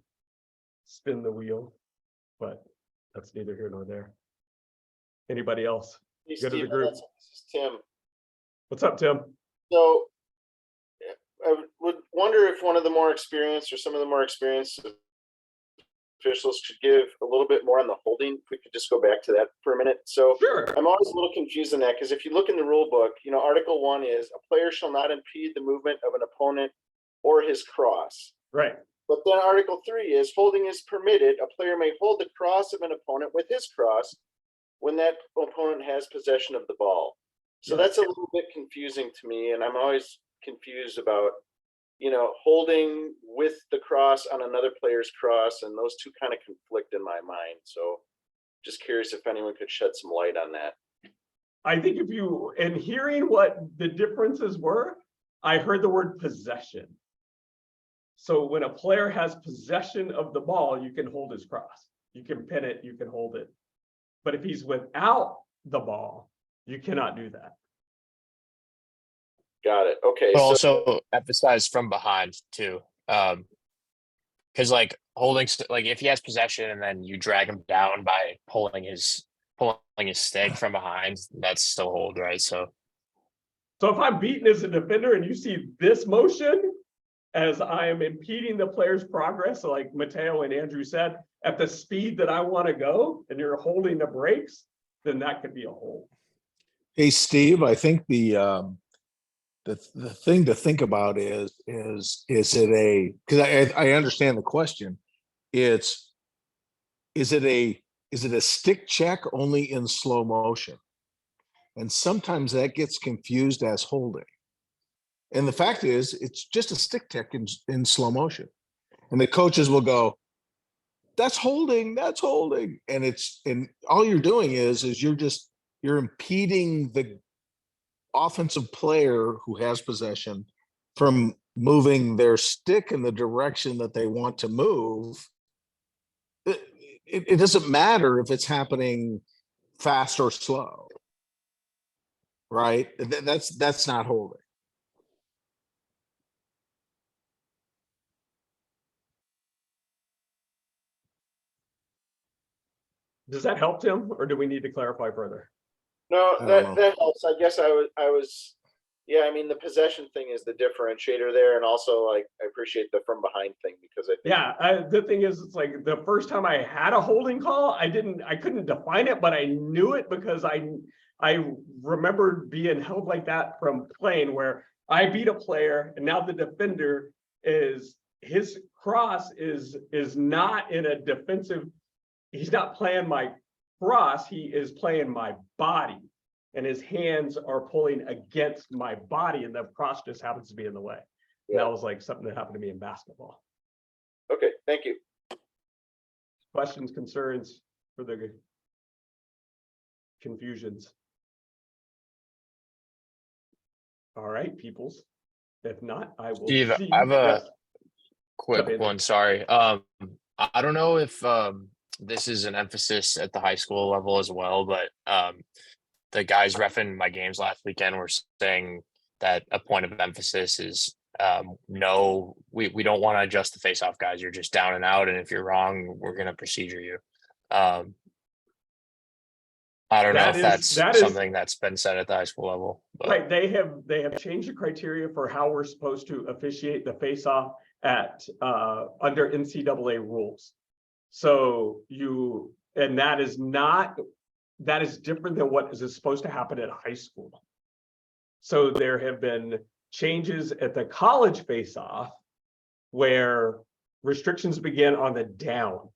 spin the wheel, but that's neither here nor there. Anybody else? Hey, Good Steve, of the group. this is Tim. What's up, Tim? So I would wonder if one of the more experienced or some of the more experienced officials could give a little bit more on the holding. If we could just go back to that for a minute. So sure. I'm always a little confused in that because if you look in the rule book, you know, Article 1 is a player shall not impede the movement of an opponent or his cross. Right. But then Article 3 is holding is permitted. A player may hold the cross of an opponent with his cross when that opponent has possession of the ball. So that's a little bit confusing to me. And I'm always confused about, you know, holding with the cross on another player's cross, and those two kind of conflict in my mind. So just curious if anyone could shed some light on that. I think if you, and hearing what the differences were, I heard the word possession. So when a player has possession of the ball, you can hold his cross. You can pin it, you can hold it. But if he's without the ball, you cannot do that. Got it. Okay. But also emphasize from behind too. Because like holding, like if he has possession and then you drag him down by pulling his stick from behind, that's still hold, right? So if I'm beaten as a defender and you see this motion as I am impeding the player's progress, so like Mateo and Andrew said, at the speed that I want to go, and you're holding the brakes, then that could be a hold. Hey, Steve, I think the thing to think about is it a, because I understand the question. Is it a stick check only in slow motion? And sometimes that gets confused as holding. And the fact is, it's just a stick check in slow motion. And the coaches will go, that's holding, that's holding. And all you're doing is you're impeding offensive player who has possession from moving their stick in the direction that they want to move, it doesn't matter if it's happening fast or slow, right? That's not holding. Does that help, Tim, or do we need to clarify further? No, I don't know. that helps. I guess I was, yeah, I mean, the possession thing is the differentiator there. And also, like, I appreciate the from behind thing because I think, Yeah, the thing is, it's like the first time I had a holding call, I couldn't define it, but I knew it because I remembered being held like that from playing where I beat a player and now the defender his cross is not in a defensive, he's not playing my cross, he is playing my body. And his hands are pulling against my body and the cross just happens to be in the way. Yeah. That was like something that happened to me in basketball. okay, thank you. Questions, concerns, further confusions? All right, peoples. If not, I will Steve, see. I have a Yes. quick Jump in. one. Sorry. I don't know if this is an emphasis at the high school level as well, but the guys reffing my games last weekend were saying that a point of emphasis is no, we don't want to adjust the face-off guys. You're just down and out, and if you're wrong, we're going to procedure you. I don't know if that's something that's been said at the high school level. But. Right, they have changed the criteria for how we're supposed to officiate the face-off at under NCAA rules. So that is different than what is supposed to happen at high school. So there have been changes at the college face-off where restrictions begin on the down.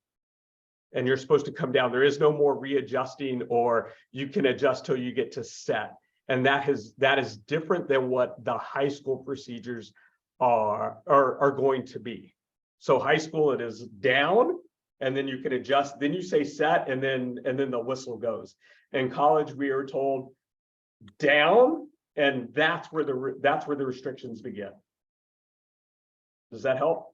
And you're supposed to come down. There is no more readjusting or you can adjust till you get to set. And that is different than what the high school procedures are going to be. So high school, it is down and then you can adjust, then you say set and then the whistle goes. In college, we are told down and that's where the restrictions begin. Does that help?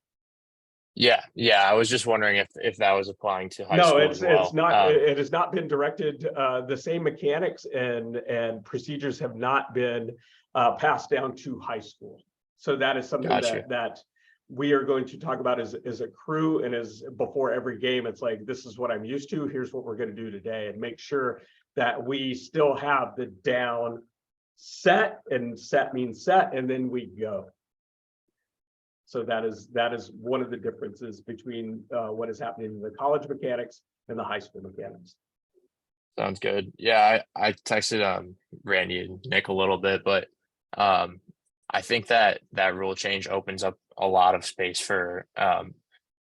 Yeah. I was just wondering if that was applying to high school as well. It's not. It has not been directed. The same mechanics and procedures have not been passed down to high school. So that is something that we are going to talk about as a crew and as before every game. It's like, this is what I'm used to. Here's what we're going to do today, and make sure that we still have the down set, and set means set, and then we go. So that is one of the differences between what is happening in the college mechanics and the high school mechanics. Sounds good. Yeah, I texted Randy and Nick a little bit, but I think that rule change opens up a lot of space for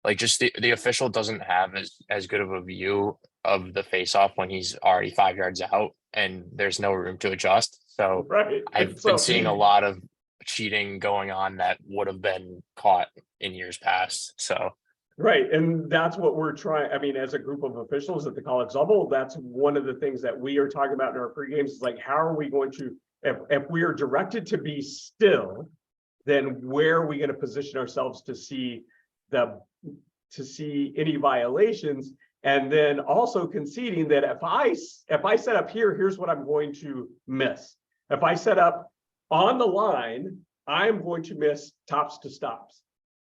like just the official doesn't have as good of a view of the face-off when he's already 5 yards out and there's no room to adjust. So right. I've been seeing a lot of cheating going on that would have been caught in years past. So right, and that's what we're trying. I mean, as a group of officials at the college level, that's one of the things that we are talking about in our pre-games is like, how are we going to, if we are directed to be still, then where are we going to position ourselves to see any violations? And then also conceding that if I set up here, here's what I'm going to miss. If I set up on the line, I'm going to miss tops to stops.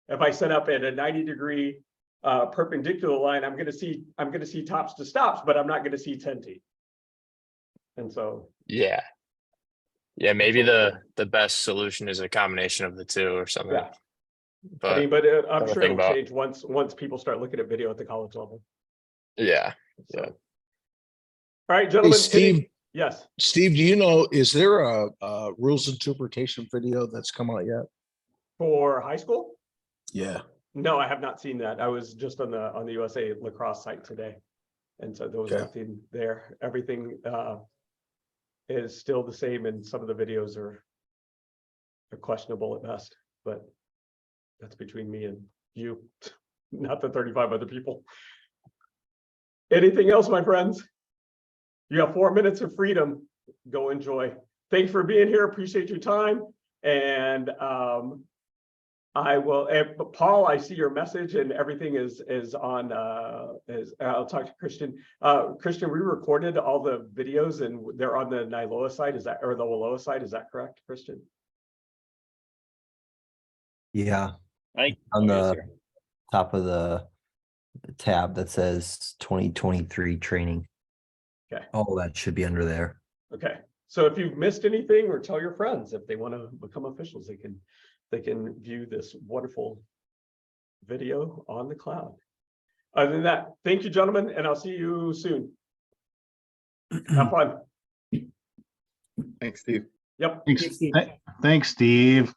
If I set up at a 90-degree perpendicular line, I'm going to see tops to stops, but I'm not going to see 10T. And so yeah, maybe the best solution is a combination of the two or something. Yeah. But I'm sure it'll change once people start looking at video at the college level. Yeah. So. All right, gentlemen. Hey, Steve. Yes. Steve, do you know, is there a rules interpretation video that's come out yet? For high school? Yeah. No, I have not seen that. I was just on the USA Lacrosse site today. And so there was nothing there. Everything is still the same, and some of the videos are questionable at best, but that's between me and you, not the 35 other people. Anything else, my friends? You have 4 minutes of freedom. Go enjoy. thanks for being here. Appreciate your time. And I will, but Paul, I see your message and everything is on, I'll talk to Christian. Christian, we recorded all the videos and they're on the WILOA site, is that, or the WILOA site, is that correct, Christian? Yeah, on the top of the tab that says 2023 training. Okay. All that should be under there. Okay. So if you've missed anything, or tell your friends if they want to become officials, they can view this wonderful video on the cloud. Other than that, thank you, gentlemen, and I'll see you soon. Have fun. Thanks, Steve. Yep. Thanks, Steve.